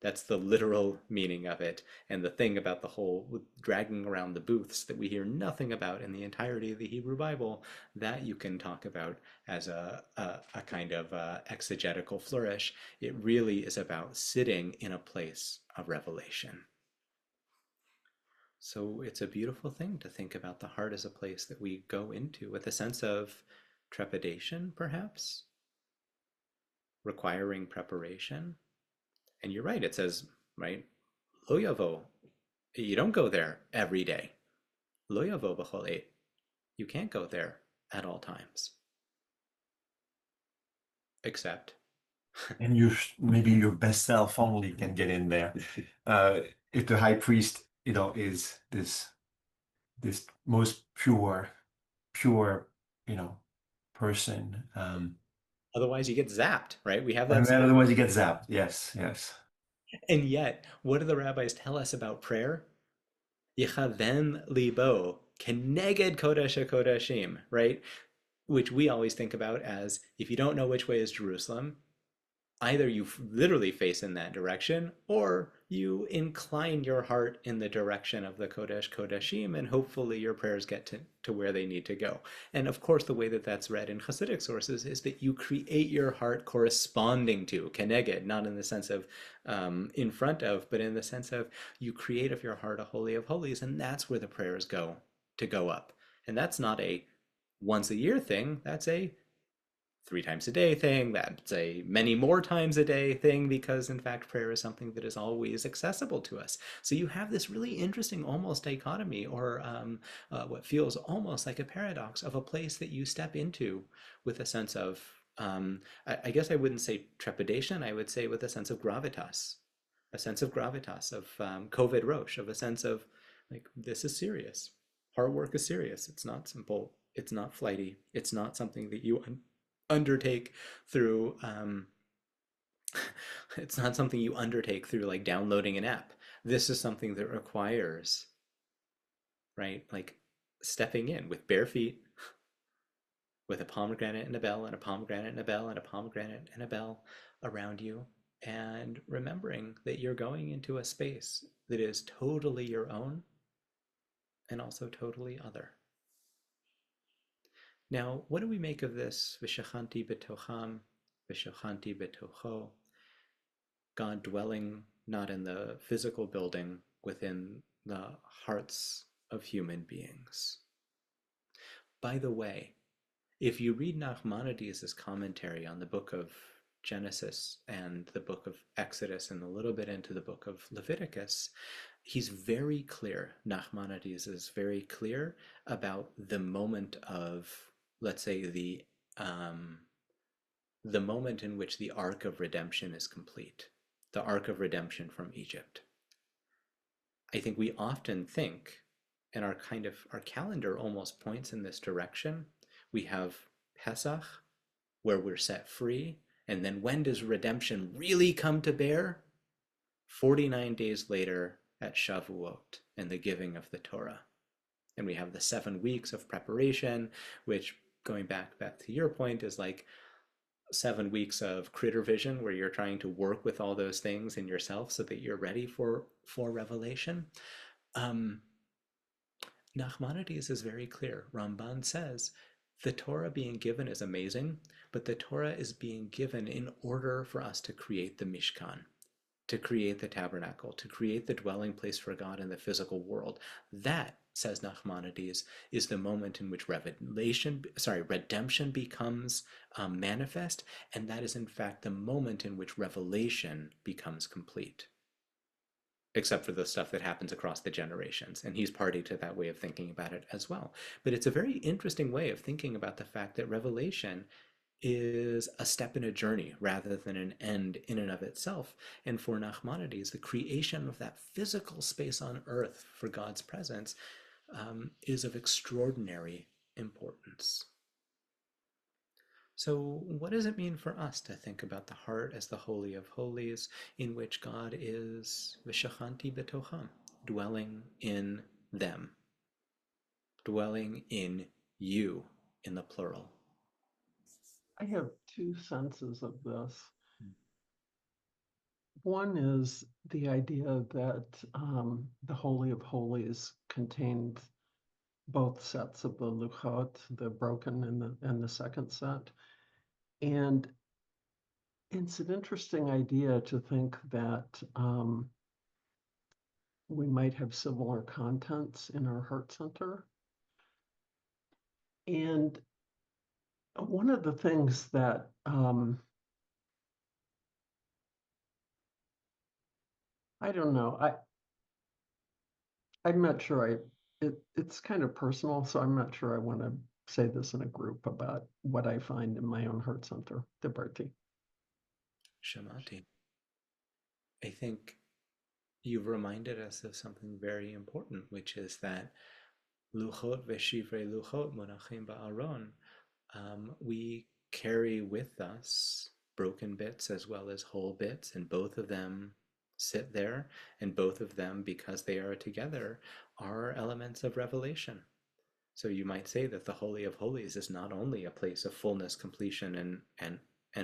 That's the literal meaning of it. And the thing about the whole dragging around the booths that we hear nothing about in the entirety of the Hebrew Bible, that you can talk about as a kind of exegetical flourish. It really is about sitting in a place of revelation. So it's a beautiful thing to think about the heart as a place that we go into with a sense of trepidation, perhaps, requiring preparation. And you're right, it says, right, lo yavo, you don't go there every day. Lo yavo b'chol eit, you can't go there at all times. Except, and maybe your best self only can get in there. If the high priest, is this most pure, person. otherwise you get zapped, right? We have that. And then otherwise you get zapped. Yes, yes. And yet, what do the rabbis tell us about prayer? Yechaven libo keneged kodesh kodeshim, right? Which we always think about as, if you don't know which way is Jerusalem, either you literally face in that direction, or you incline your heart in the direction of the Kodesh Kodeshim, and hopefully your prayers get to where they need to go. And of course, the way that that's read in Hasidic sources is that you create your heart corresponding to, keneged, not in the sense of in front of, but in the sense of you create of your heart a holy of holies, and that's where the prayers go to go up. And that's not a once a year thing, that's a 3 times a day thing, that's a many more times a day thing, because in fact prayer is something that is always accessible to us. So you have this really interesting almost dichotomy, or what feels almost like a paradox of a place that you step into with a sense of I guess I wouldn't say trepidation, I would say with a sense of gravitas, of covid roche, of a sense of like, this is serious. Hard work is serious. It's not simple. It's not flighty. It's not something that you undertake through it's not something you undertake through like downloading an app. This is something that requires, right, like stepping in with bare feet, with a pomegranate and a bell, and a pomegranate and a bell, and a pomegranate and a bell around you, and remembering that you're going into a space that is totally your own and also totally other. Now, what do we make of this? V'shachanti betocham, v'shachanti betocho. God dwelling not in the physical building, within the hearts of human beings. By the way, if you read Nachmanides' commentary on the book of Genesis and the book of Exodus and a little bit into the book of Leviticus, he's very clear, Nachmanides is very clear about the moment of, let's say, the moment in which the arc of redemption is complete, the arc of redemption from Egypt. I think we often think, and our calendar almost points in this direction. We have Pesach, where we're set free, and then when does redemption really come to bear? 49 days later at Shavuot and the giving of the Torah. And we have the 7 weeks of preparation, which, going back to your point, is like 7 weeks of critter vision, where you're trying to work with all those things in yourself so that you're ready for revelation. Nachmanides is very clear. Ramban says the Torah being given is amazing, but the Torah is being given in order for us to create the Mishkan, to create the tabernacle, to create the dwelling place for God in the physical world. That, says Nachmanides, is the moment in which redemption becomes manifest, and that is in fact the moment in which revelation becomes complete. Except for the stuff that happens across the generations. And he's party to that way of thinking about it as well. But it's a very interesting way of thinking about the fact that revelation is a step in a journey rather than an end in and of itself. And for Nachmanides, the creation of that physical space on earth for God's presence is of extraordinary importance. So what does it mean for us to think about the heart as the Holy of Holies, in which God is v'shachanti betocham, dwelling in them, dwelling in you, in the plural? I have two senses of this. One is the idea that the Holy of Holies contained both sets of the luchot, the broken and the second set. And it's an interesting idea to think that we might have similar contents in our heart center. And one of the things that I don't know, I'm not sure it's kind of personal, so I'm not sure I want to say this in a group about what I find in my own heart center, Debarti. Shamati. I think you've reminded us of something very important, which is that luchot v'shivrei luchot monachim ba'aron. We carry with us broken bits as well as whole bits, and both of them sit there, and both of them, because they are together, are elements of revelation. So you might say that the Holy of Holies is not only a place of fullness, completion, and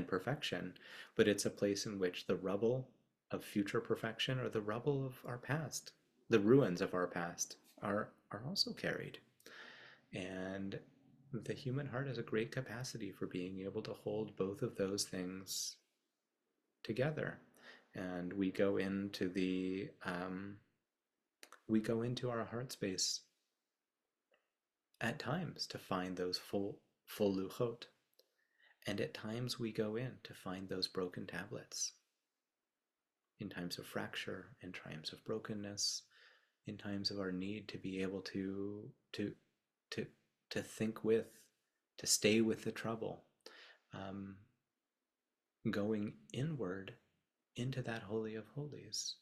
perfection, but it's a place in which the rubble of future perfection, or the rubble of our past, the ruins of our past, are also carried. And the human heart has a great capacity for being able to hold both of those things together. And we go into our heart space at times to find those full luchot, and at times we go in to find those broken tablets. In times of fracture, in times of brokenness, in times of our need to be able to think with, to stay with the trouble, going inward into that Holy of Holies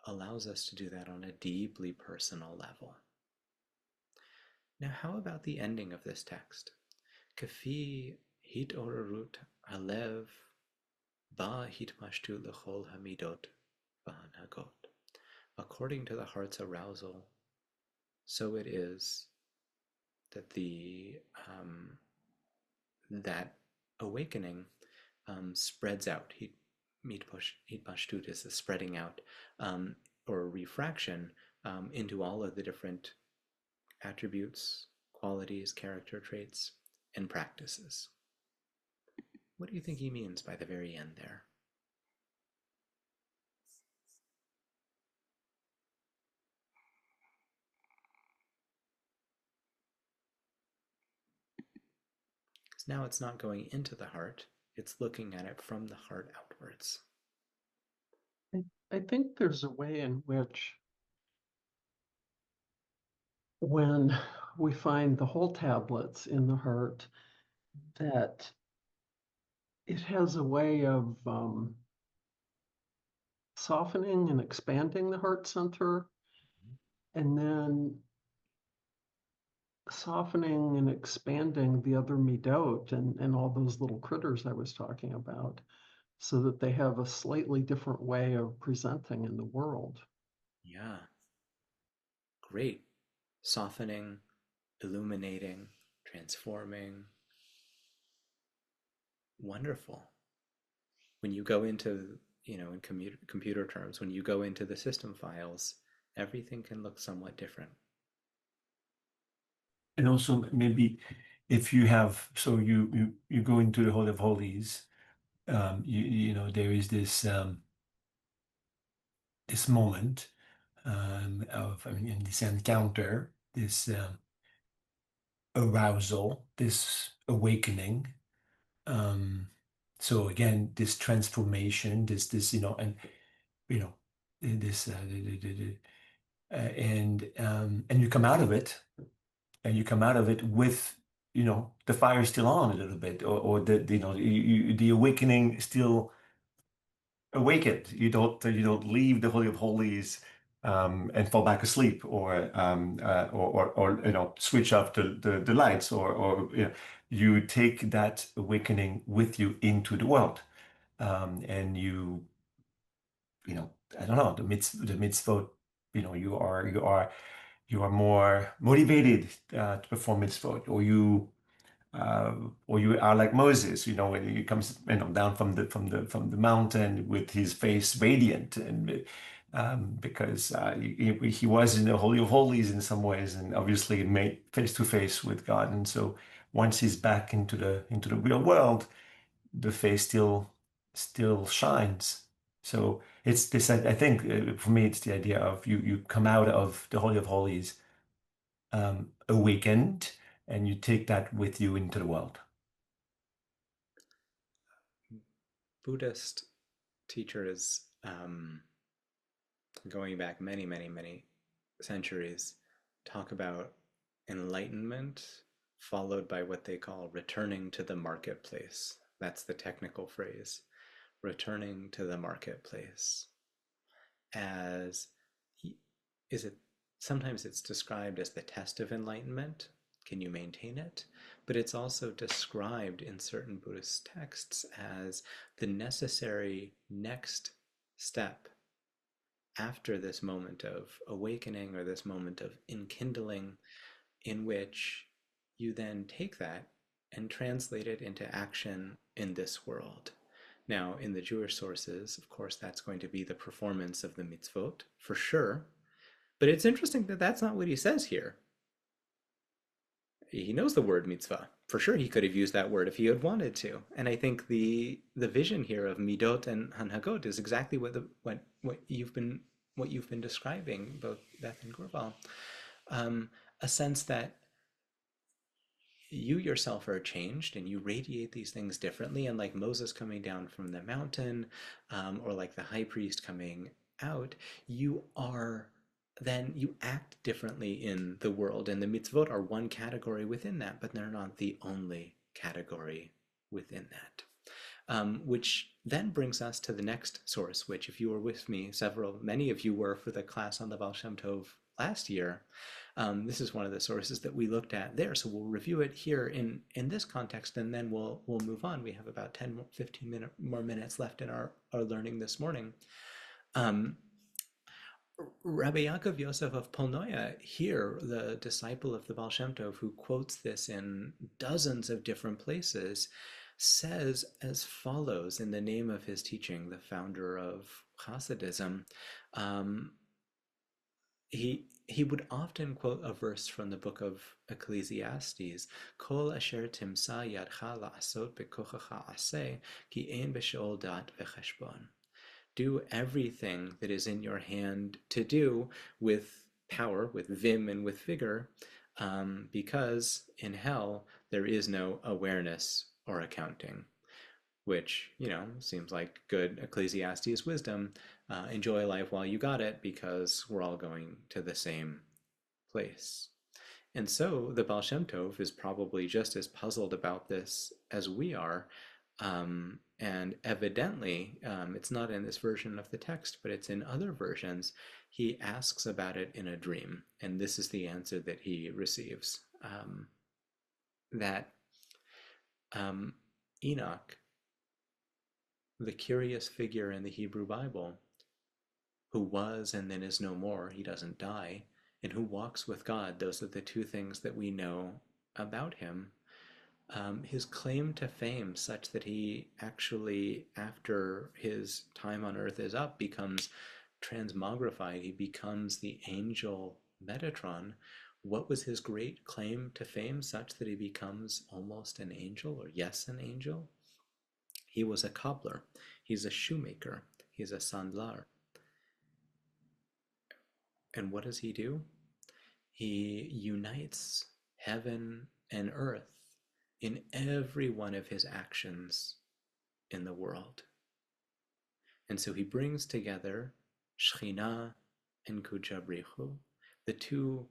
allows us to do that on a deeply personal level. Now, how about the ending of this text? Kafi hitorarut halev ba hitmashtut lechol hamidot v'hanhagot. According to the heart's arousal, so it is that that awakening spreads out. Hitmashtut is the spreading out, or refraction, into all of the different attributes, qualities, character traits, and practices. What do you think he means by the very end there? Because now it's not going into the heart, It's looking at it from the heart outwards. I think there's a way in which when we find the whole tablets in the heart, that it has a way of softening and expanding the heart center, and then softening and expanding the other midot and all those little critters I was talking about, so that they have a slightly different way of presenting in the world. Yeah. Great. Softening, illuminating, transforming. Wonderful. When you go into, in computer terms, when you go into the system files, everything can look somewhat different. And also maybe if you have, so you go into the Holy of Holies, there is this this moment of, in this encounter, this arousal, this awakening. So again, this transformation, this and this and you come out of it, with the fire still on a little bit, or the awakening still awakened. You don't leave the Holy of Holies and fall back asleep, or switch off the lights, or you take that awakening with you into the world, and I don't know, the mitzvot, you are more motivated to perform mitzvot, or you are like Moses, when he comes, down from the mountain with his face radiant, and because he was in the Holy of Holies in some ways, and obviously made face to face with God, and so once he's back into the real world, the face still shines. So it's this. I think for me, it's the idea of you come out of the Holy of Holies awakened, and you take that with you into the world. Buddhist teachers, going back many, many, many centuries, talk about enlightenment followed by what they call returning to the marketplace. That's the technical phrase. Returning to the marketplace. As is it sometimes it's described as the test of enlightenment. Can you maintain it? But it's also described in certain Buddhist texts as the necessary next step after this moment of awakening or this moment of enkindling, in which you then take that and translate it into action in this world. Now, in the Jewish sources, of course, that's going to be the performance of the mitzvot, for sure. But it's interesting that that's not what he says here. He knows the word mitzvah. For sure, he could have used that word if he had wanted to. And I think the vision here of midot and hanhagot is exactly what you've been describing, both Beth and Gurval. A sense that you yourself are changed and you radiate these things differently. And like Moses coming down from the mountain, or like the high priest coming out, you act differently in the world. And the mitzvot are one category within that, but they're not the only category within that. Which then brings us to the next source, which, if you were with me, many of you were for the class on the Baal Shem Tov last year. This is one of the sources that we looked at there, so we'll review it here in this context, and then we'll move on. We have about 10-15 more minutes left in our learning this morning. Rabbi Yaakov Yosef of Polnoya, here, the disciple of the Baal Shem Tov, who quotes this in dozens of different places, says as follows in the name of his teaching, the founder of Hasidism. He would often quote a verse from the book of Ecclesiastes, Kol asher timsa yadcha la'asot bekochacha aseh, ki ein b'sheol dat v'cheshbon. Do everything that is in your hand to do with power, with vim and with vigor, because in hell there is no awareness or accounting. which, seems like good Ecclesiastes wisdom. Enjoy life while you got it, because we're all going to the same place. And so the Baal Shem Tov is probably just as puzzled about this as we are. And evidently, it's not in this version of the text, but it's in other versions. He asks about it in a dream, and this is the answer that he receives. That Enoch, the curious figure in the Hebrew Bible, who was and then is no more, he doesn't die, and who walks with God, those are the two things that we know about him. His claim to fame, such that he actually, after his time on earth is up, becomes transmogrified. He becomes the angel Metatron. What was his great claim to fame, such that he becomes almost an angel, or yes, an angel? He was a cobbler. He's a shoemaker. He's a sandlar. And what does he do? He unites heaven and earth in every one of his actions in the world. And so he brings together Shanah and Kujabrichu, the two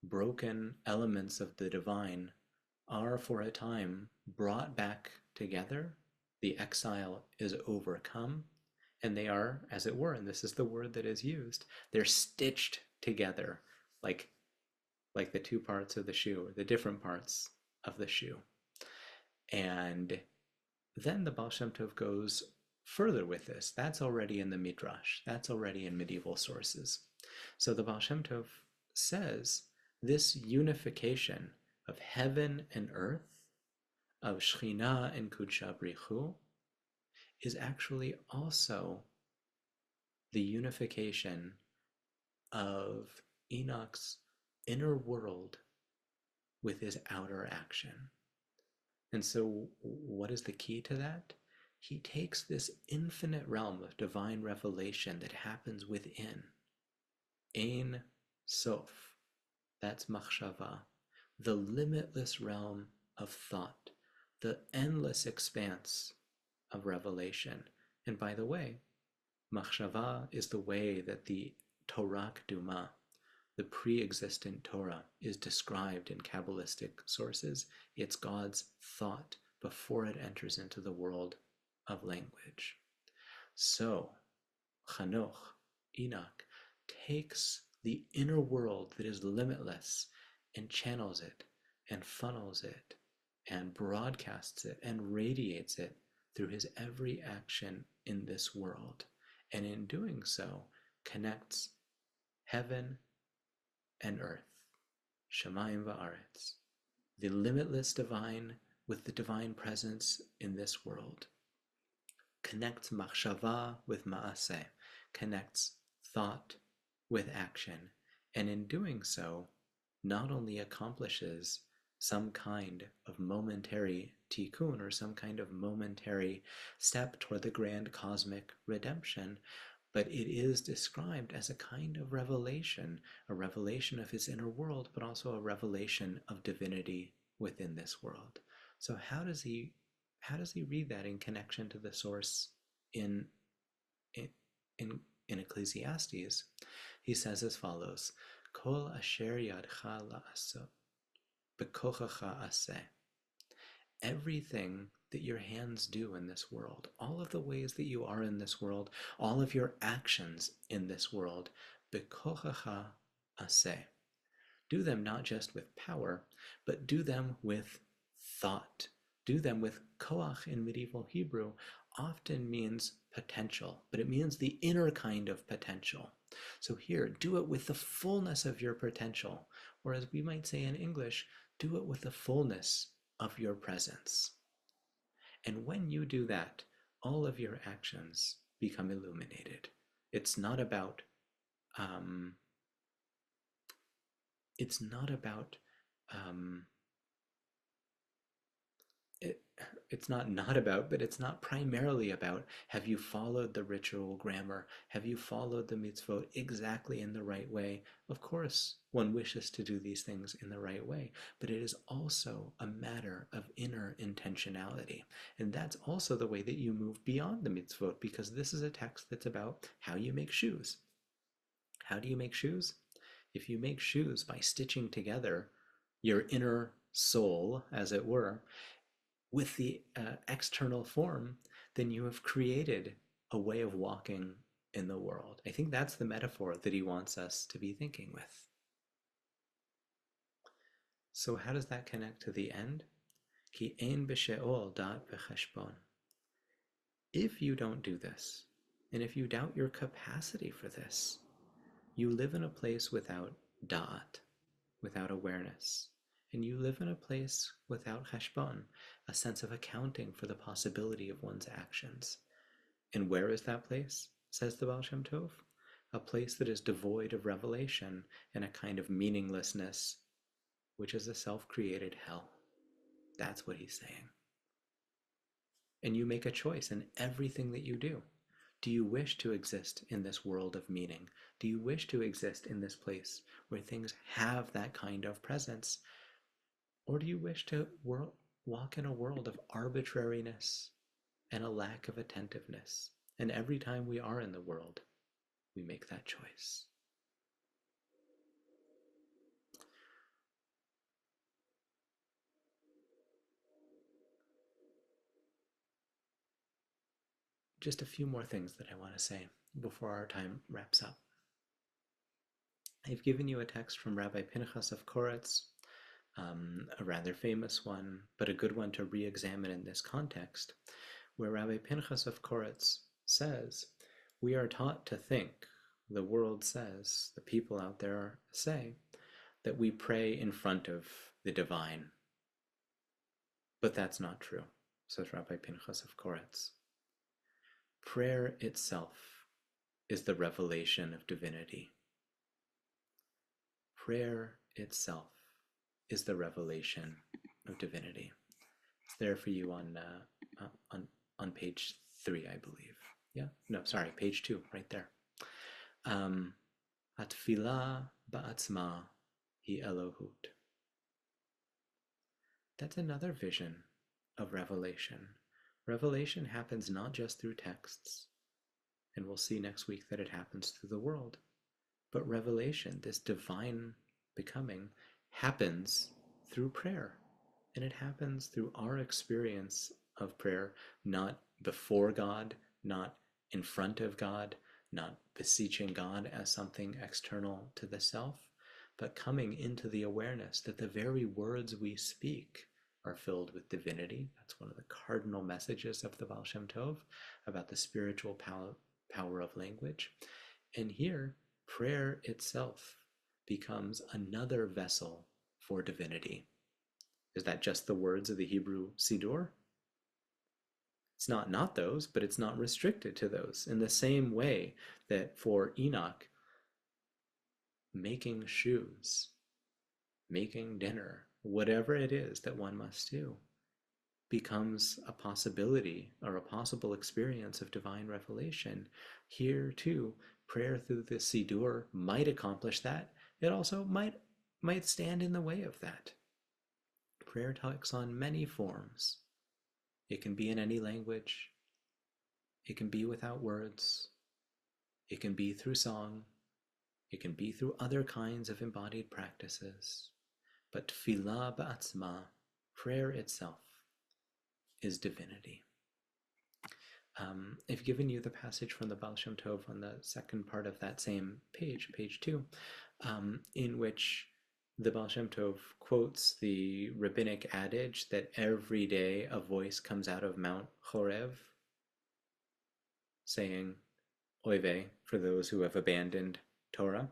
broken elements of the divine, are for a time brought back together. The exile is overcome, and they are, as it were, and this is the word that is used, they're stitched together like the two parts of the shoe, or the different parts of the shoe. And then the Baal Shem Tov goes further with this. That's already in the Midrash. That's already in medieval sources. So the Baal Shem Tov says this unification of heaven and earth, of Shekhinah and Kudsha Brichu, is actually also the unification of Enoch's inner world with his outer action. And so what is the key to that? He takes this infinite realm of divine revelation that happens within, Ein Sof, that's Machshava, the limitless realm of thought, the endless expanse of revelation. And by the way, Machshava is the way that the Torah Keduma, the pre-existent Torah, is described in Kabbalistic sources. It's God's thought before it enters into the world of language. So, Chanoch, Enoch, takes the inner world that is limitless and channels it and funnels it and broadcasts it and radiates it through his every action in this world. And in doing so, connects heaven and earth, Shamayim va'aretz, the limitless divine with the divine presence in this world. Connects machshava with ma'aseh, connects thought with action, and in doing so, not only accomplishes some kind of momentary tikkun, or some kind of momentary step toward the grand cosmic redemption, but it is described as a kind of revelation, a revelation of his inner world, but also a revelation of divinity within this world. So how does he read that in connection to the source in Ecclesiastes? He says as follows: Kol asher yadcha la'asot, bekochacha aseh. Everything that your hands do in this world, all of the ways that you are in this world, all of your actions in this world, bekochacha aseh. Do them not just with power, but do them with thought. Do them with koach in medieval Hebrew often means potential, but it means the inner kind of potential. So here, do it with the fullness of your potential, or as we might say in English, do it with the fullness of your presence. And when you do that, all of your actions become illuminated. It's not about it's not about, but it's not primarily about, have you followed the ritual grammar? Have you followed the mitzvot exactly in the right way? Of course, one wishes to do these things in the right way, but it is also a matter of inner intentionality. And that's also the way that you move beyond the mitzvot, because this is a text that's about how you make shoes. How do you make shoes? If you make shoes by stitching together your inner soul, as it were, with the external form, then you have created a way of walking in the world. I think that's the metaphor that he wants us to be thinking with. So how does that connect to the end? Ki ein b'she'ol dat v'cheshbon. If you don't do this, and if you doubt your capacity for this, you live in a place without da'at, without awareness. And you live in a place without cheshbon, a sense of accounting for the possibility of one's actions. And where is that place, says the Baal Shem Tov? A place that is devoid of revelation and a kind of meaninglessness, which is a self-created hell. That's what he's saying. And you make a choice in everything that you do. Do you wish to exist in this world of meaning? Do you wish to exist in this place where things have that kind of presence? Or do you wish to walk in a world of arbitrariness and a lack of attentiveness? And every time we are in the world, we make that choice. Just a few more things that I want to say before our time wraps up. I've given you a text from Rabbi Pinchas of Koretz, a rather famous one, but a good one to re-examine in this context, where Rabbi Pinchas of Koretz says, we are taught to think, the world says, the people out there say, that we pray in front of the divine. But that's not true, says Rabbi Pinchas of Koretz. Prayer itself is the revelation of divinity. Prayer itself is the revelation of divinity. It's there for you on page 3, I believe. Yeah, no, sorry, page 2, right there. Atfilah ba'atzma hi Elohut. That's another vision of revelation. Revelation happens not just through texts, and we'll see next week that it happens through the world, but revelation, this divine becoming, happens through prayer. And it happens through our experience of prayer, not before God, not in front of God, not beseeching God as something external to the self, but coming into the awareness that the very words we speak are filled with divinity. That's one of the cardinal messages of the Baal Shem Tov about the spiritual power of language. And here, prayer itself becomes another vessel for divinity. Is that just the words of the Hebrew Siddur? It's not those, but it's not restricted to those. In the same way that for Enoch, making shoes, making dinner, whatever it is that one must do, becomes a possibility or a possible experience of divine revelation. Here too, prayer through the Siddur might accomplish that. It also might stand in the way of that. Prayer takes on many forms. It can be in any language. It can be without words. It can be through song. It can be through other kinds of embodied practices. But tefillah ba'atzma, prayer itself, is divinity. I've given you the passage from the Baal Shem Tov on the second part of that same page, page 2, in which the Baal Shem Tov quotes the rabbinic adage that every day a voice comes out of Mount Chorev saying, Oy vey, for those who have abandoned Torah.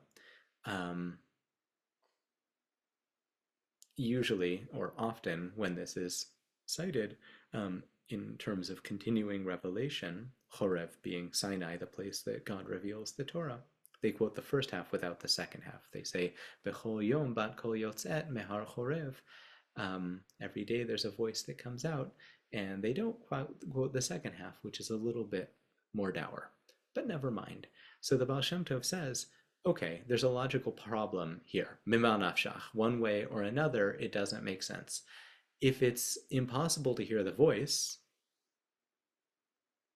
Usually, or often, when this is cited, in terms of continuing revelation, Chorev being Sinai, the place that God reveals the Torah, they quote the first half without the second half. They say, Bechol yom bat kol yotzet mehar Chorev, Every day there's a voice that comes out, and they don't quote the second half, which is a little bit more dour, but never mind. So the Baal Shem Tov says, okay, there's a logical problem here. Mimah nafshach, one way or another, it doesn't make sense. If it's impossible to hear the voice,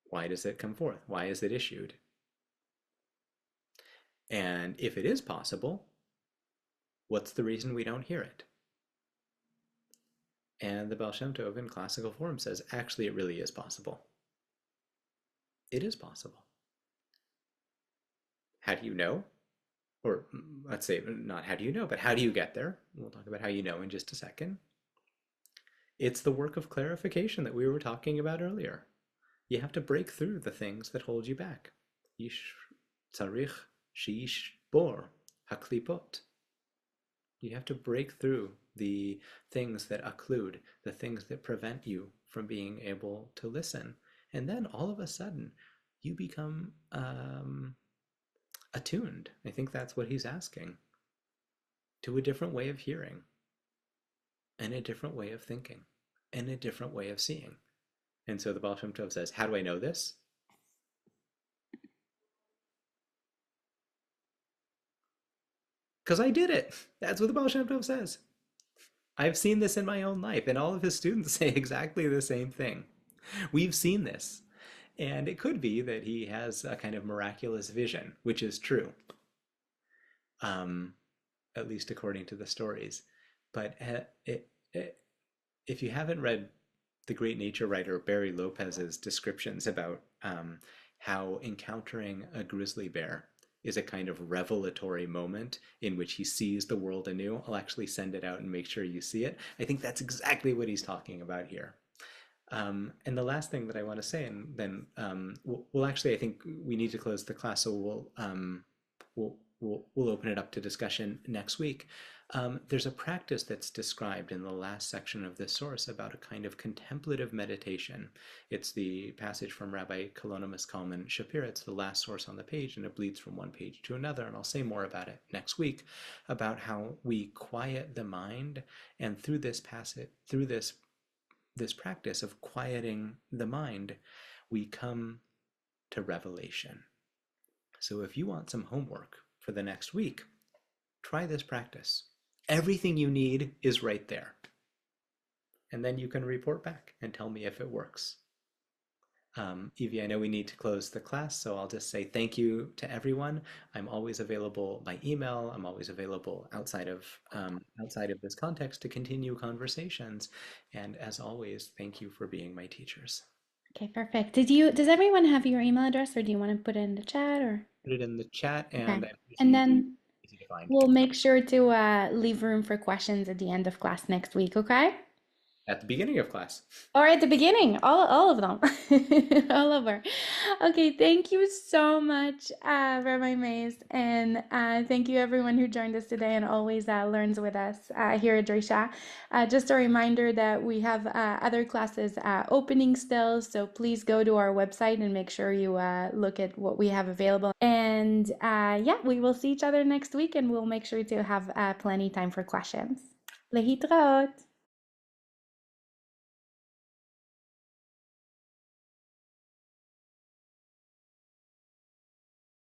why does it come forth? Why is it issued? And if it is possible, what's the reason we don't hear it? And the Baal Shem Tov in classical form says, actually, it really is possible. It is possible. How do you know? Or let's say, not how do you know, but how do you get there? We'll talk about how you know in just a second. It's the work of clarification that we were talking about earlier. You have to break through the things that hold you back. Ish tzarich sheyishbor haklipot. You have to break through the things that occlude, the things that prevent you from being able to listen. And then all of a sudden, you become attuned. I think that's what he's asking. To a different way of hearing, and a different way of thinking, and a different way of seeing. And so the Baal Shem Tov says, how do I know this? Because I did it. That's what the Baal Shem Tov says. I've seen this in my own life, and all of his students say exactly the same thing. We've seen this. And it could be that he has a kind of miraculous vision, which is true, at least according to the stories. But if you haven't read the great nature writer Barry Lopez's descriptions about how encountering a grizzly bear is a kind of revelatory moment in which he sees the world anew, I'll actually send it out and make sure you see it. I think that's exactly what he's talking about here. And the last thing that I want to say, and then we'll actually, I think we need to close the class, so we'll open it up to discussion next week. There's a practice that's described in the last section of this source about a kind of contemplative meditation. It's the passage from Rabbi Kalonymus Kalman Shapira. It's the last source on the page, and it bleeds from one page to another, and I'll say more about it next week, about how we quiet the mind, and through this passage, through this practice of quieting the mind, we come to revelation. So if you want some homework for the next week, try this practice. Everything you need is right there. And then you can report back and tell me if it works. Evie, I know we need to close the class, so I'll just say thank you to everyone. I'm always available by email. I'm always available outside of this context to continue conversations. And as always, thank you for being my teachers. Okay, perfect. Does everyone have your email address, or do you want to put it in the chat, or? Put it in the chat, and Okay. And then easy to find. We'll make sure to leave room for questions at the end of class next week, okay? At the beginning of class. Or at the beginning, all of them, all over. Okay, thank you so much, Rabbi Mays, and thank you everyone who joined us today and always learns with us here at Drisha. Just a reminder that we have other classes opening still, so please go to our website and make sure you look at what we have available. And yeah, we will see each other next week, and we'll make sure to have plenty time for questions. Lehitraot.